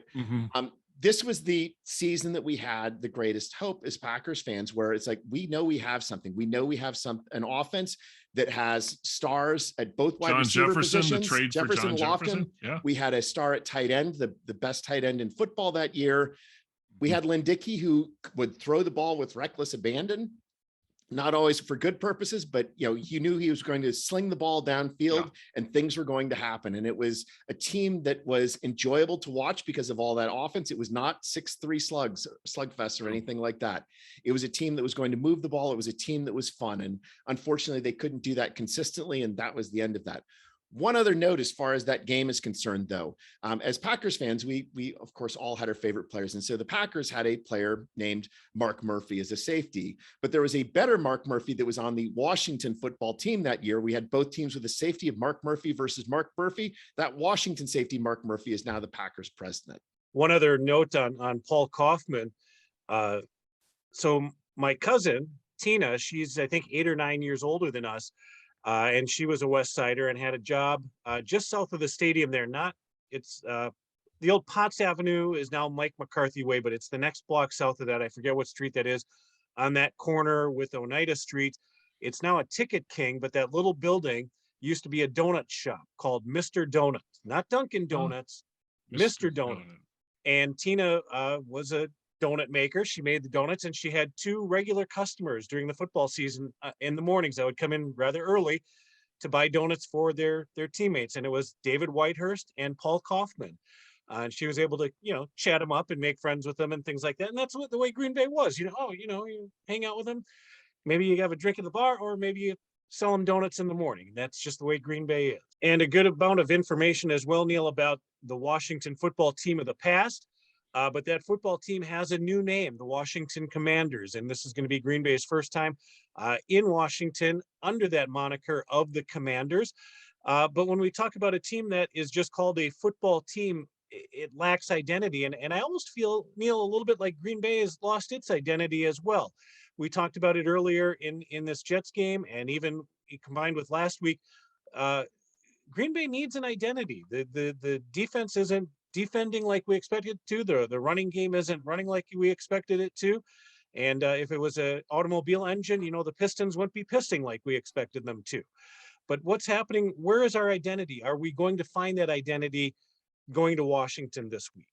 this was the season that we had the greatest hope as Packers fans, where it's like, we know we have something. We know we have an offense that has stars at both wide receiver positions. The trade for John Jefferson. Yeah. We had a star at tight end, the best tight end in football that year. We had Lynn Dickey, who would throw the ball with reckless abandon. not always for good purposes, but you knew he was going to sling the ball downfield and things were going to happen. And it was a team that was enjoyable to watch because of all that offense. It was not 6-3 slugfest or anything like that. It was a team that was going to move the ball. It was a team that was fun. And unfortunately, they couldn't do that consistently. And that was the end of that. One other note as far as that game is concerned, though, as Packers fans, we of course all had our favorite players. And so the Packers had a player named Mark Murphy as a safety, but there was a better Mark Murphy that was on the Washington football team that year. We had both teams with a safety of Mark Murphy versus Mark Murphy. That Washington safety, Mark Murphy, is now the Packers president. One other note on Paul Coffman. So my cousin, Tina, she's, I think, 8 or 9 years older than us. And she was a West Sider and had a job just south of the stadium there. It's the old Potts Avenue is now Mike McCarthy Way, but it's the next block south of that. I forget what street that is, on that corner with Oneida Street. It's now a Ticket King, but that little building used to be a donut shop called Mr. Donut, not Dunkin' Donuts, Mr. Donut. And Tina was a donut maker. She made the donuts, and she had 2 regular customers during the football season in the mornings that would come in rather early to buy donuts for their teammates. And it was David Whitehurst and Paul Coffman. And she was able to, chat them up and make friends with them and things like that. And that's what the way Green Bay was, you hang out with them. Maybe you have a drink at the bar, or maybe you sell them donuts in the morning. That's just the way Green Bay is. And a good amount of information as well, Neil, about the Washington football team of the past. But that football team has a new name, the Washington Commanders, and this is going to be Green Bay's first time in Washington under that moniker of the Commanders. But when we talk about a team that is just called a football team, it lacks identity. And I almost feel, Neil, a little bit like Green Bay has lost its identity as well. We talked about it earlier in this Jets game, and even combined with last week. Green Bay needs an identity. The defense isn't defending like we expected it to. The running game isn't running like we expected it to. And if it was an automobile engine, the pistons wouldn't be pissing like we expected them to. But what's happening? Where is our identity? Are we going to find that identity going to Washington this week?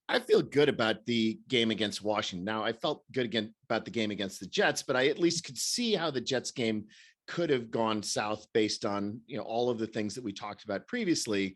I feel good about the game against Washington. Now, I felt good again about the game against the Jets, but I at least could see how the Jets game could have gone south based on all of the things that we talked about previously.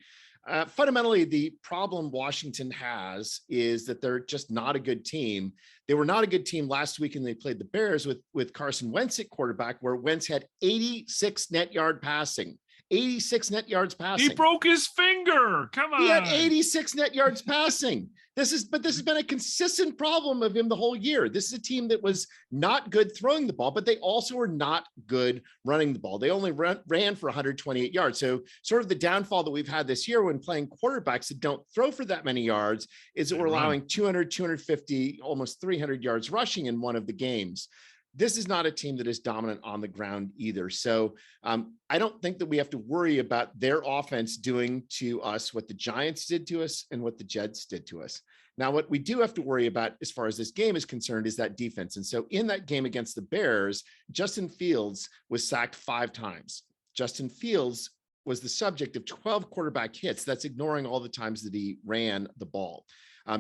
Fundamentally, the problem Washington has is that they're just not a good team. They were not a good team last week, and they played the Bears with Carson Wentz at quarterback, where Wentz had 86 net yard passing. 86 net yards passing. He broke his finger. Come on. He had 86 net yards passing. This has been a consistent problem of him the whole year. This is a team that was not good throwing the ball, but they also were not good running the ball. They only ran for 128 yards. So sort of the downfall that we've had this year when playing quarterbacks that don't throw for that many yards is that we're allowing 200, 250, almost 300 yards rushing in one of the games. This is not a team that is dominant on the ground either. So I don't think that we have to worry about their offense doing to us what the Giants did to us and what the Jets did to us. Now, what we do have to worry about as far as this game is concerned is that defense. And so in that game against the Bears, Justin Fields was sacked 5 times. Justin Fields was the subject of 12 quarterback hits. That's ignoring all the times that he ran the ball.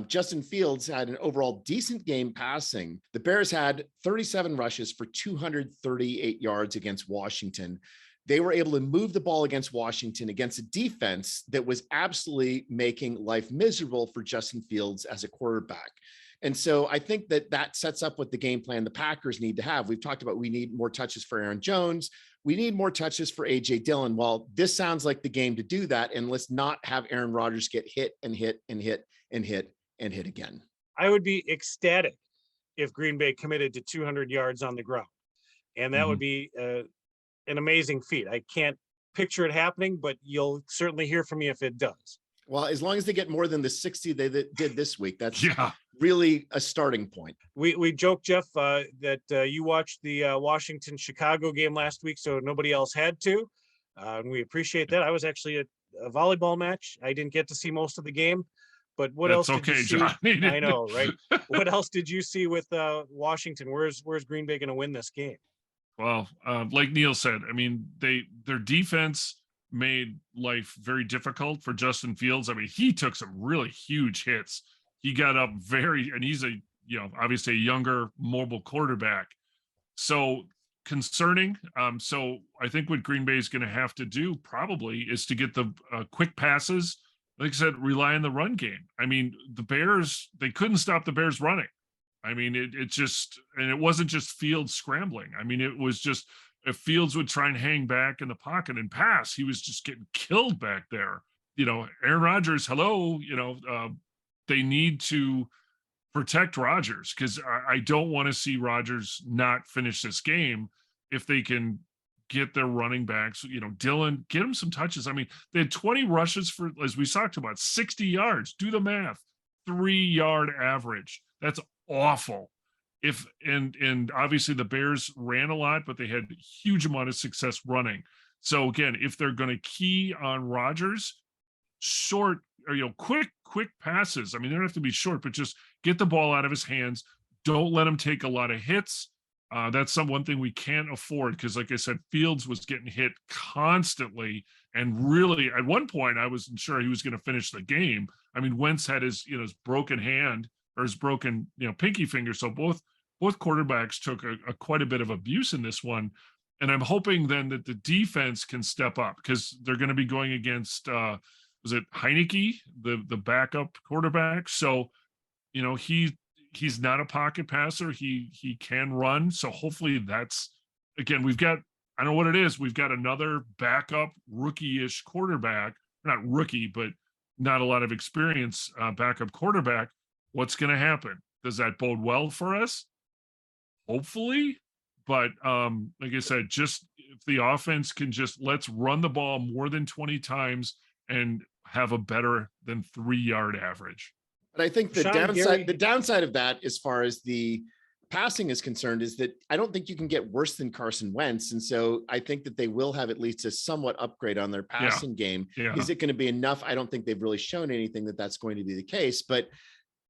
Justin Fields had an overall decent game passing. The Bears had 37 rushes for 238 yards against Washington. They were able to move the ball against Washington against a defense that was absolutely making life miserable for Justin Fields as a quarterback. And so I think that sets up what the game plan the Packers need to have. We've talked about we need more touches for Aaron Jones. We need more touches for A.J. Dillon. Well, this sounds like the game to do that. And let's not have Aaron Rodgers get hit and hit and hit and hit and hit again. I would be ecstatic if Green Bay committed to 200 yards on the ground. And that would be an amazing feat. I can't picture it happening, but you'll certainly hear from me if it does. Well, as long as they get more than the 60 they did this week, that's really a starting point. We joked, Jeff, that you watched the Washington-Chicago game last week, so nobody else had to. And we appreciate that. I was actually at a volleyball match. I didn't get to see most of the game, but what else did you see? John. I know, right? What else did you see with Washington? Where's Green Bay going to win this game? Well, like Neil said, I mean, their defense made life very difficult for Justin Fields. I mean, he took some really huge hits. He got up and he's obviously a younger, mobile quarterback. So concerning. So I think what Green Bay is going to have to do probably is to get the quick passes. Like I said, rely on the run game. I mean, the Bears, they couldn't stop the Bears running. I mean, it just, and it wasn't just Fields scrambling. I mean, it was just, if Fields would try and hang back in the pocket and pass, he was just getting killed back there. Aaron Rodgers, hello, they need to protect Rodgers, because I don't want to see Rodgers not finish this game if they can get their running backs, Dylan, get him some touches. I mean, they had 20 rushes for, as we talked about, 60 yards. Do the math, 3-yard average. That's awful. And obviously the Bears ran a lot, but they had a huge amount of success running. So again, if they're going to key on Rodgers, short or quick passes. I mean, they don't have to be short, but just get the ball out of his hands. Don't let him take a lot of hits. That's one thing we can't afford, because like I said, Fields was getting hit constantly, and really at one point I wasn't sure he was going to finish the game. I mean, Wentz had his his broken hand, or his broken pinky finger, so both quarterbacks took a quite a bit of abuse in this one. And I'm hoping then that the defense can step up, because they're going to be going against was it Heineke, the backup quarterback. So he's not a pocket passer. He can run. So hopefully that's, again, we've got, I don't know what it is. We've got another backup rookie-ish quarterback, not rookie, but not a lot of experience backup quarterback. What's going to happen? Does that bode well for us? Hopefully. But like I said, just if the offense can just, let's run the ball more than 20 times and have a better than 3-yard average. But I think the Sean, Gary, downside of that, as far as the passing is concerned, is that I don't think you can get worse than Carson Wentz. And so I think that they will have at least a somewhat upgrade on their passing game. Yeah. Is it going to be enough? I don't think they've really shown anything that that's going to be the case, but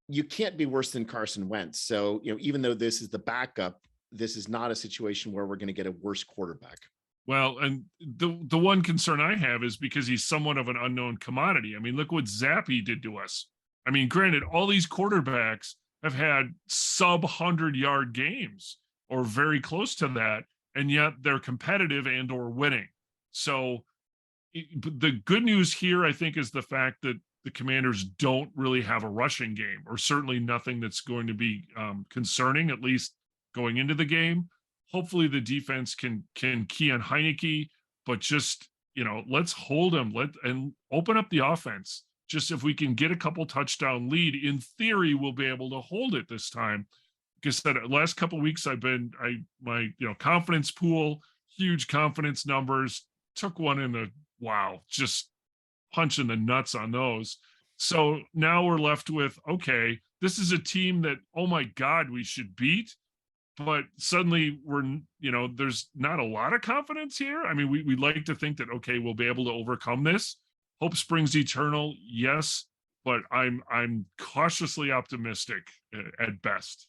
you can't be worse than Carson Wentz. So, even though this is the backup, this is not a situation where we're going to get a worse quarterback. Well, and the one concern I have is because he's somewhat of an unknown commodity. I mean, look what Zappy did to us. I mean, granted, all these quarterbacks have had sub 100-yard games or very close to that, and yet they're competitive and or winning. So the good news here, I think, is the fact that the Commanders don't really have a rushing game, or certainly nothing that's going to be concerning, at least going into the game. Hopefully the defense can key on Heineke, but just, let's hold him, and open up the offense. Just if we can get a couple touchdown lead, in theory, we'll be able to hold it this time. Like I said, last couple of weeks, my confidence pool, huge confidence numbers, took one in the, just punching the nuts on those. So now we're left with, okay, this is a team that, oh my God, we should beat. But suddenly there's not a lot of confidence here. I mean, we like to think that, okay, we'll be able to overcome this. Hope springs eternal. Yes. But I'm cautiously optimistic at best.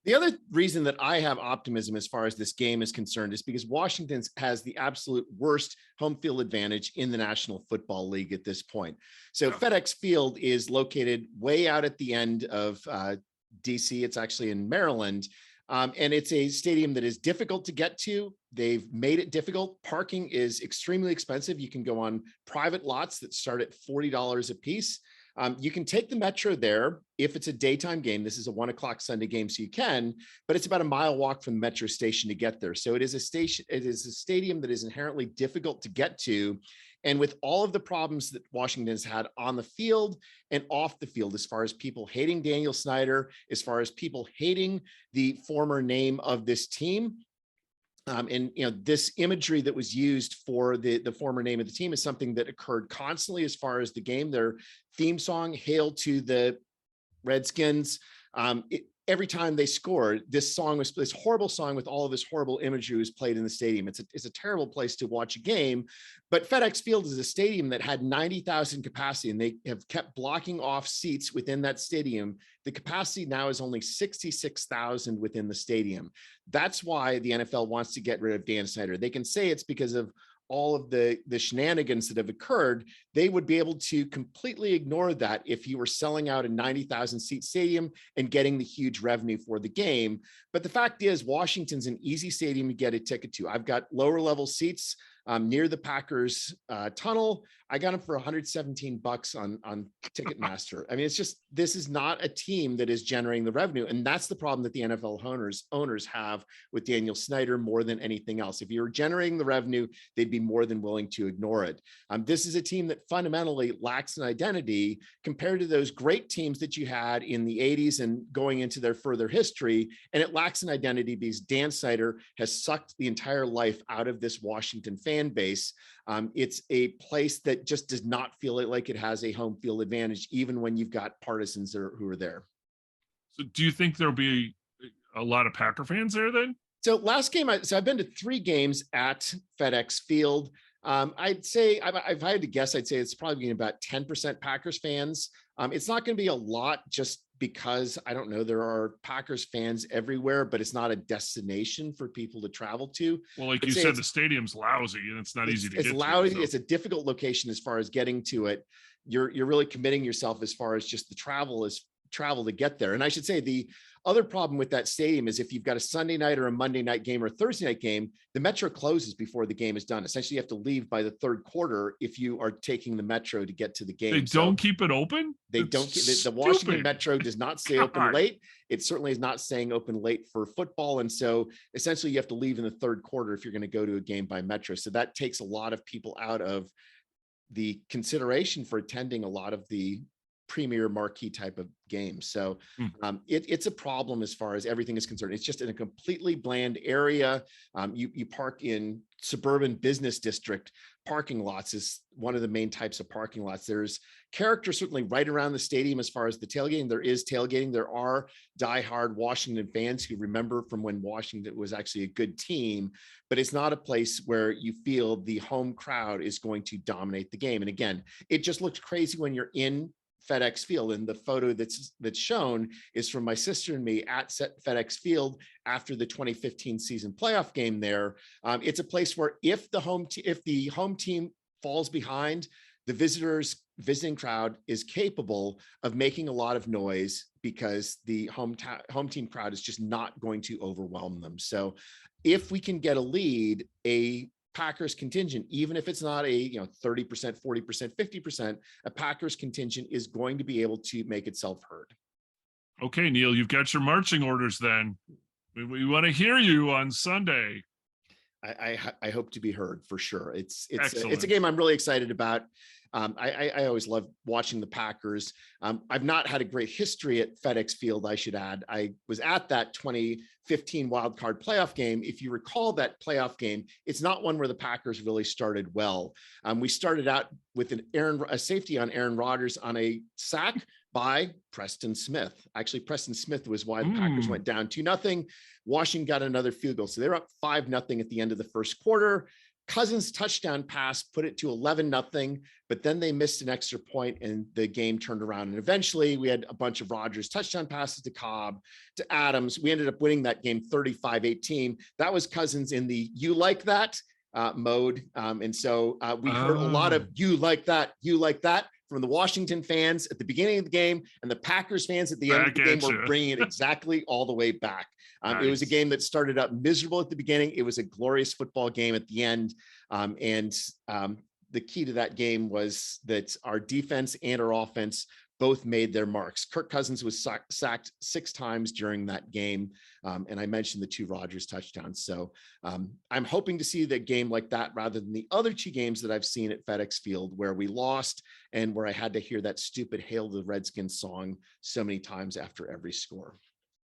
The other reason that I have optimism as far as this game is concerned is because Washington has the absolute worst home field advantage in the National Football League at this point. So FedEx Field is located way out at the end of DC. It's actually in Maryland. And it's a stadium that is difficult to get to. They've made it difficult. Parking is extremely expensive. You can go on private lots that start at $40 a piece. You can take the Metro there if it's a daytime game. This is a 1:00 Sunday game, so you can, but it's about a mile walk from the Metro station to get there. So it is a stadium that is inherently difficult to get to. And with all of the problems that Washington has had on the field and off the field, as far as people hating Daniel Snyder, as far as people hating the former name of this team, and this imagery that was used for the former name of the team is something that occurred constantly as far as the game. Their theme song, "Hail to the Redskins," every time they scored, this horrible song with all of this horrible imagery was played in the stadium. It's a terrible place to watch a game. But FedEx Field is a stadium that had 90,000 capacity, and they have kept blocking off seats within that stadium. The capacity now is only 66,000 within the stadium. That's why the NFL wants to get rid of Dan Snyder. They can say it's because of all of the shenanigans that have occurred, they would be able to completely ignore that if you were selling out a 90,000 seat stadium and getting the huge revenue for the game. But the fact is, Washington's an easy stadium to get a ticket to. I've got lower level seats near the Packers tunnel. I got them for $117 on Ticketmaster. I mean, it's just, this is not a team that is generating the revenue. And that's the problem that the NFL owners have with Daniel Snyder more than anything else. If you were generating the revenue, they'd be more than willing to ignore it. This is a team that fundamentally lacks an identity compared to those great teams that you had in the 80s and going into their further history. And it lacks an identity because Dan Snyder has sucked the entire life out of this Washington fan base. It's a place that just does not feel like it has a home field advantage, even when you've got partisans who are there. So do you think there'll be a lot of Packer fans there then? So last game, I've been to 3 games at FedEx Field. I'd say, if I had to guess, I'd say it's probably being about 10% Packers fans. It's not going to be a lot just because, I don't know, there are Packers fans everywhere, but it's not a destination for people to travel to. Well, like you said, the stadium's lousy and it's not easy to get to. It's lousy. So. It's a difficult location as far as getting to it. You're really committing yourself as far as just the travel to get there. And I should say the other problem with that stadium is if you've got a Sunday night or a Monday night game or a Thursday night game, the Metro closes before the game is done. Essentially, you have to leave by the third quarter if you are taking the Metro to get to the game. They don't keep it open? They don't. The Washington Metro does not stay open late. It certainly is not staying open late for football. And so essentially you have to leave in the third quarter if you're going to go to a game by Metro. So that takes a lot of people out of the consideration for attending a lot of the premier marquee type of games. So it's a problem as far as everything is concerned. It's just in a completely bland area. You park in suburban business district. Parking lots is one of the main types of parking lots. There's character certainly right around the stadium as far as the tailgating. There is tailgating. There are diehard Washington fans who remember from when Washington was actually a good team, but it's not a place where you feel the home crowd is going to dominate the game. And again, it just looks crazy when you're in FedEx Field, and the photo that's shown is from my sister and me at FedEx Field after the 2015 season playoff game there. It's a place where if the home team falls behind, the visiting crowd is capable of making a lot of noise because the home team crowd is just not going to overwhelm them. So if we can get a lead, a Packers contingent, even if it's not a 30%, 40%, 50%, a Packers contingent is going to be able to make itself heard. Okay, Neil, you've got your marching orders then. We want to hear you on Sunday. I hope to be heard for sure. It's a game I'm really excited about. I always love watching the Packers. I've not had a great history at FedEx Field, I should add. I was at that 2015 wild card playoff game. If you recall that playoff game, it's not one where the Packers really started well. We started out with a safety on Aaron Rodgers on a sack by Preston Smith. Actually, Preston Smith was why the Packers went down 2-0. Washington got another field goal. So they're up 5-0 at the end of the first quarter. Cousins' touchdown pass put it to 11-0, but then they missed an extra point and the game turned around. And eventually we had a bunch of Rodgers touchdown passes to Cobb, to Adams. We ended up winning that game 35-18. That was Cousins in the "you like that" mode. And so we heard a lot of "you like that," from the Washington fans at the beginning of the game, and the Packers fans at the end of the game were bringing it exactly all the way back. Nice. It was a game that started out miserable at the beginning. It was a glorious football game at the end. The key to that game was that our defense and our offense both made their marks. Kirk Cousins was sacked 6 times during that game. And I mentioned the 2 Rodgers touchdowns. So I'm hoping to see that game like that rather than the other 2 games that I've seen at FedEx Field where we lost and where I had to hear that stupid "Hail to the Redskins" song so many times after every score.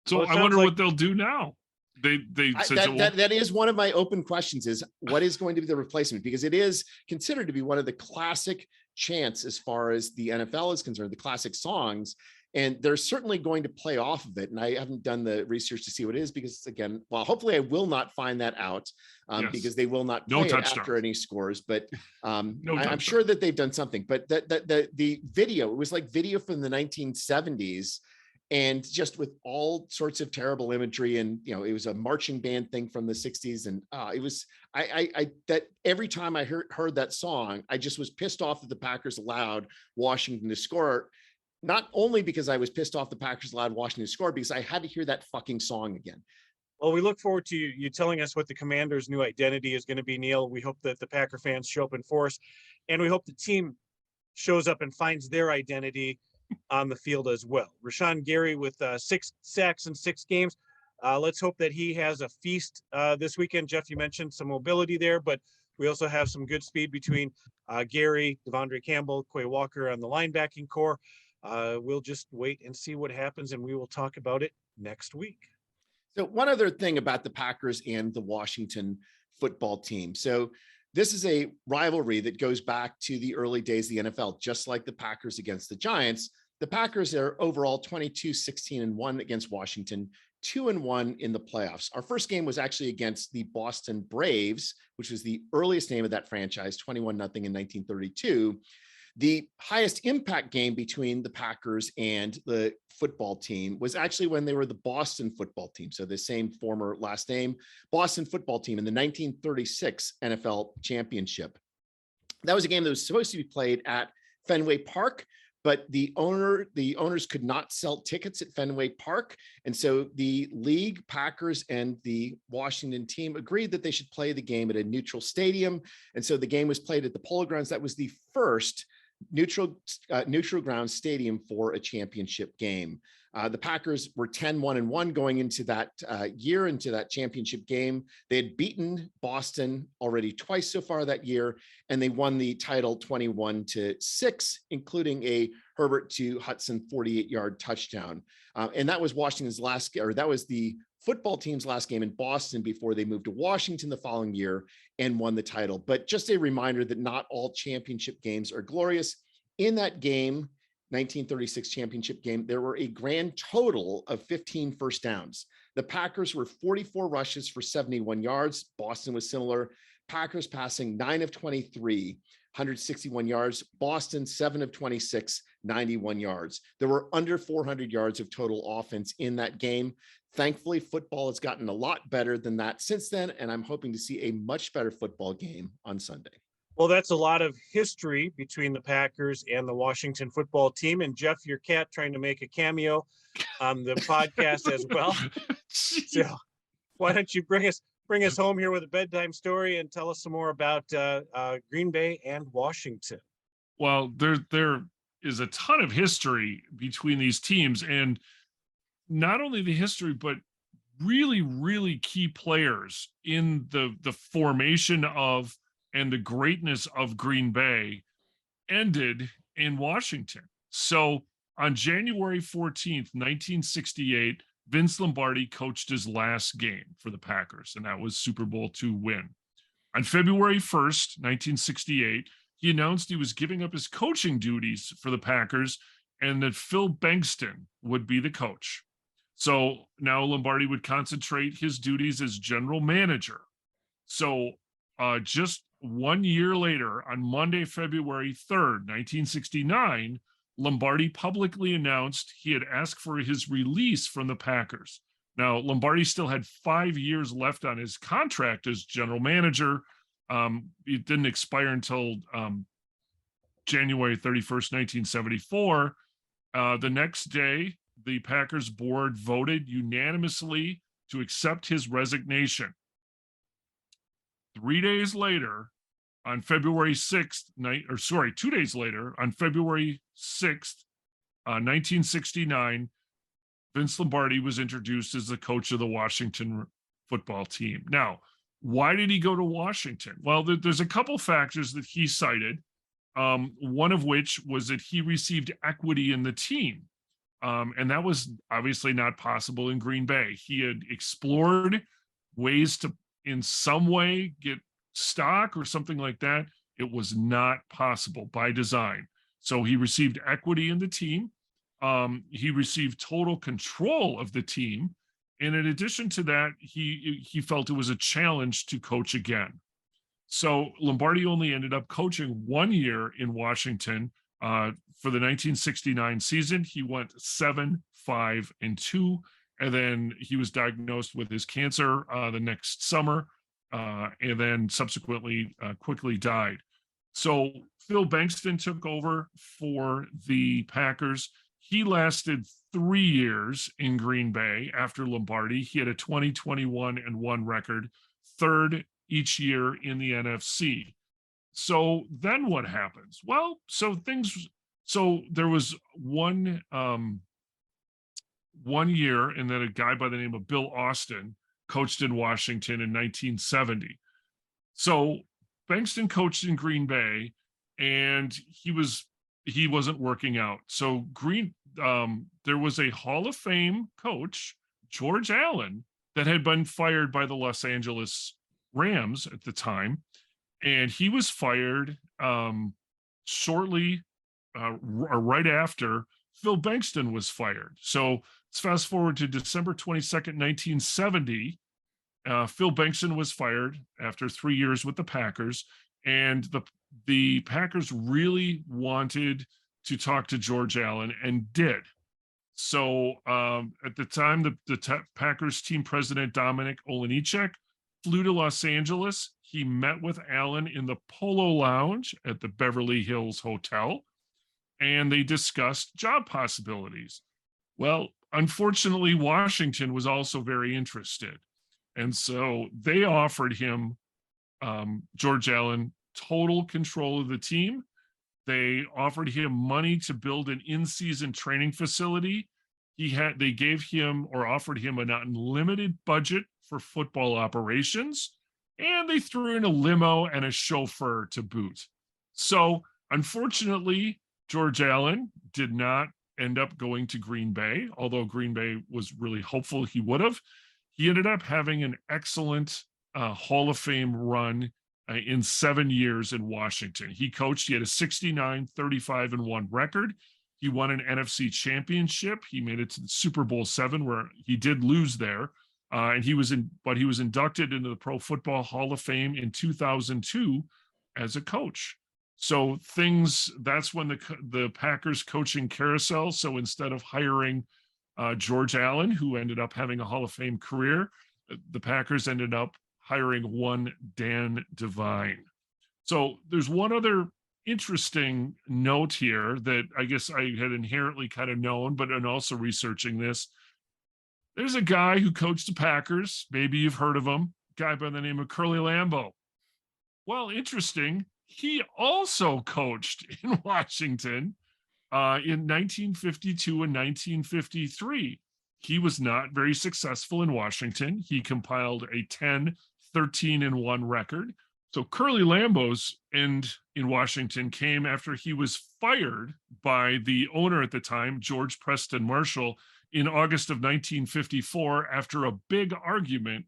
So well, I wonder what they'll do now. That is one of my open questions, is what is going to be the replacement? Because it is considered to be one of the classic chants as far as the NFL is concerned, the classic songs, and they're certainly going to play off of it. And I haven't done the research to see what it is because, again, well, hopefully I will not find that out because they will not play it after any scores. But I'm sure that they've done something. But the video, it was like video from the 1970s. and just with all sorts of terrible imagery. And, it was a marching band thing from the 60s. And it was, that every time I heard that song, I just was pissed off that the Packers allowed Washington to score. Not only because I was pissed off the Packers allowed Washington to score, because I had to hear that fucking song again. Well, we look forward to you telling us what the Commanders' new identity is going to be, Neil. We hope that the Packer fans show up in force, and we hope the team shows up and finds their identity on the field as well. Rashawn Gary with 6 sacks in 6 games. Let's hope that he has a feast this weekend. Jeff, you mentioned some mobility there, but we also have some good speed between Gary, Devondre Campbell, Quay Walker on the linebacking core. We'll just wait and see what happens, and we will talk about it next week. So one other thing about the Packers and the Washington football team. So this is a rivalry that goes back to the early days of the NFL, just like the Packers against the Giants. The Packers are overall 22-16-1 against Washington, 2-1 in the playoffs. Our first game was actually against the Boston Braves, which was the earliest name of that franchise, 21-0 in 1932. The highest impact game between the Packers and the football team was actually when they were the Boston football team. So the same former last name, Boston football team, in the 1936 NFL championship. That was a game that was supposed to be played at Fenway Park, but the owners could not sell tickets at Fenway Park. And so the league, Packers, and the Washington team agreed that they should play the game at a neutral stadium. And so the game was played at the Polo Grounds. That was the first neutral ground stadium for a championship game. The Packers were 10-1-1 going into that year, into that championship game. They had beaten Boston already twice so far that year, and they won the title 21-6, including a Herbert to Hudson 48-yard touchdown. And that was Washington's last, or that was the football team's last game in Boston before they moved to Washington the following year and won the title. But just a reminder that not all championship games are glorious. In that game, 1936 championship game, there were a grand total of 15 first downs. The Packers were 44 rushes for 71 yards. Boston was similar. Packers passing 9 of 23, 161 yards. Boston 7 of 26, 91 yards. There were under 400 yards of total offense in that game. Thankfully, football has gotten a lot better than that since then, and I'm hoping to see a much better football game on Sunday. Well, that's a lot of history between the Packers and the Washington football team. And Jeff, your cat trying to make a cameo on the podcast as well. So why don't you bring us home here with a bedtime story and tell us some more about Green Bay and Washington. Well, there is a ton of history between these teams, and not only the history, but really, really key players in the formation of and the greatness of Green Bay ended in Washington. So on January 14th, 1968, Vince Lombardi coached his last game for the Packers, and that was Super Bowl II win. On February 1st, 1968, he announced he was giving up his coaching duties for the Packers and that Phil Bankston would be the coach. So now Lombardi would concentrate his duties as general manager. So just 1 year later, on Monday, February 3rd, 1969, Lombardi publicly announced he had asked for his release from the Packers. Now, Lombardi still had 5 years left on his contract as general manager. It didn't expire until January 31st, 1974. The next day, the Packers board voted unanimously to accept his resignation. 3 days later, on February 6th, 2 days later, on February 6th, 1969, Vince Lombardi was introduced as the coach of the Washington football team. Now, why did he go to Washington? Well, there's a couple factors that he cited, one of which was that he received equity in the team. And that was obviously not possible in Green Bay. He had explored ways to, in some way, get stock or something like that. It was not possible by design. So he received equity in the team. He received total control of the team. And in addition to that, he felt it was a challenge to coach again. So Lombardi only ended up coaching 1 year in Washington For the 1969 season, he went 7-5-2, and then he was diagnosed with his cancer the next summer, and then subsequently quickly died. So Phil Bankston took over for the Packers. He lasted 3 years in Green Bay after Lombardi. He had a 20-21-1 record, third each year in the NFC. So then what happens? Well, so there was one year, and then a guy by the name of Bill Austin coached in Washington in 1970. So Bankston coached in Green Bay, and he wasn't working out. So there was a Hall of Fame coach, George Allen, that had been fired by the Los Angeles Rams at the time, and he was fired shortly or right after Phil Bankston was fired. So let's fast forward to December 22nd, 1970. Phil Bankston was fired after 3 years with the Packers, and the Packers really wanted to talk to George Allen and did. So at the time, the Packers team president, Dominic Olejniczak, flew to Los Angeles. He met with Allen in the Polo Lounge at the Beverly Hills Hotel, and they discussed job possibilities. Well, unfortunately, Washington was also very interested. And so they offered him, George Allen, total control of the team. They offered him money to build an in-season training facility. They gave him or offered him an unlimited budget for football operations, and they threw in a limo and a chauffeur to boot. So unfortunately, George Allen did not end up going to Green Bay, although Green Bay was really hopeful he would have. He ended up having an excellent Hall of Fame run in 7 years in Washington. He had a 69-35-1 record. He won an NFC championship. He made it to the Super Bowl 7, where he did lose there. And he was inducted into the Pro Football Hall of Fame in 2002 as a coach. So that's when the Packers coaching carousel. So instead of hiring George Allen, who ended up having a Hall of Fame career, the Packers ended up hiring one Dan Devine. So there's one other interesting note here that I guess I had inherently kind of known, but in also researching this, there's a guy who coached the Packers. Maybe you've heard of him, a guy by the name of Curly Lambeau. Well, interesting. He also coached in Washington in 1952 and 1953. He was not very successful in Washington. He compiled a 10-13-1 record. So Curly Lambeau's end in Washington came after he was fired by the owner at the time, George Preston Marshall, in August of 1954 after a big argument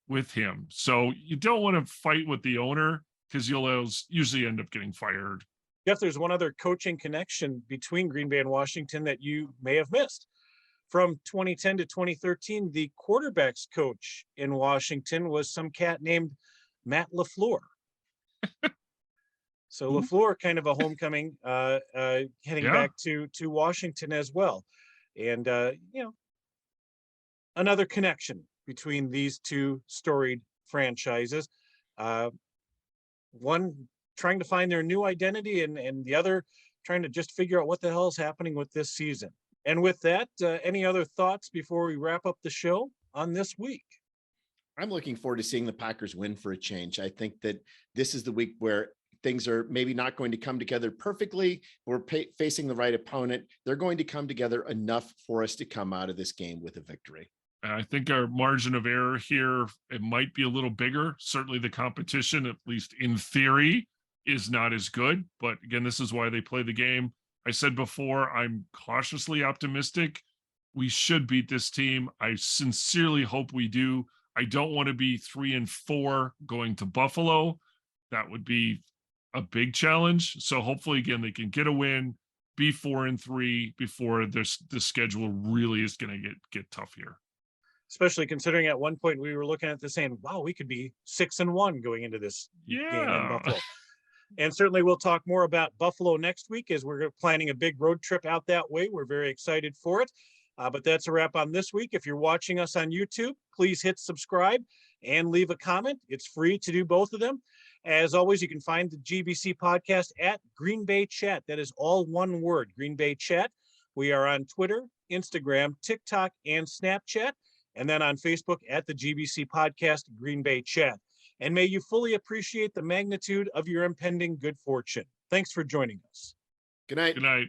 with him. So you don't want to fight with the owner because you'll usually end up getting fired. Jeff, there's one other coaching connection between Green Bay and Washington that you may have missed. From 2010 to 2013, the quarterbacks coach in Washington was some cat named Matt LaFleur. So LaFleur, kind of a homecoming, heading back to Washington as well. And, another connection between these two storied franchises. One trying to find their new identity and the other trying to just figure out what the hell is happening with this season. And with that, any other thoughts before we wrap up the show on this week? I'm looking forward to seeing the Packers win for a change. I think that this is the week where things are maybe not going to come together perfectly. We're facing the right opponent. They're going to come together enough for us to come out of this game with a victory. I think our margin of error here, it might be a little bigger. Certainly the competition, at least in theory, is not as good. But again, this is why they play the game. I said before, I'm cautiously optimistic. We should beat this team. I sincerely hope we do. I don't want to be 3-4 going to Buffalo. That would be a big challenge. So hopefully, again, they can get a win, be 4-3 before the schedule really is going to get tough here. Especially considering at one point we were looking at this saying, wow, we could be 6-1 going into this game in Buffalo. And certainly we'll talk more about Buffalo next week as we're planning a big road trip out that way. We're very excited for it. But that's a wrap on this week. If you're watching us on YouTube, please hit subscribe and leave a comment. It's free to do both of them. As always, you can find the GBC podcast at Green Bay Chat. That is all one word, Green Bay Chat. We are on Twitter, Instagram, TikTok, and Snapchat. And then on Facebook at the GBC podcast, Green Bay Chat. And may you fully appreciate the magnitude of your impending good fortune. Thanks for joining us. Good night. Good night.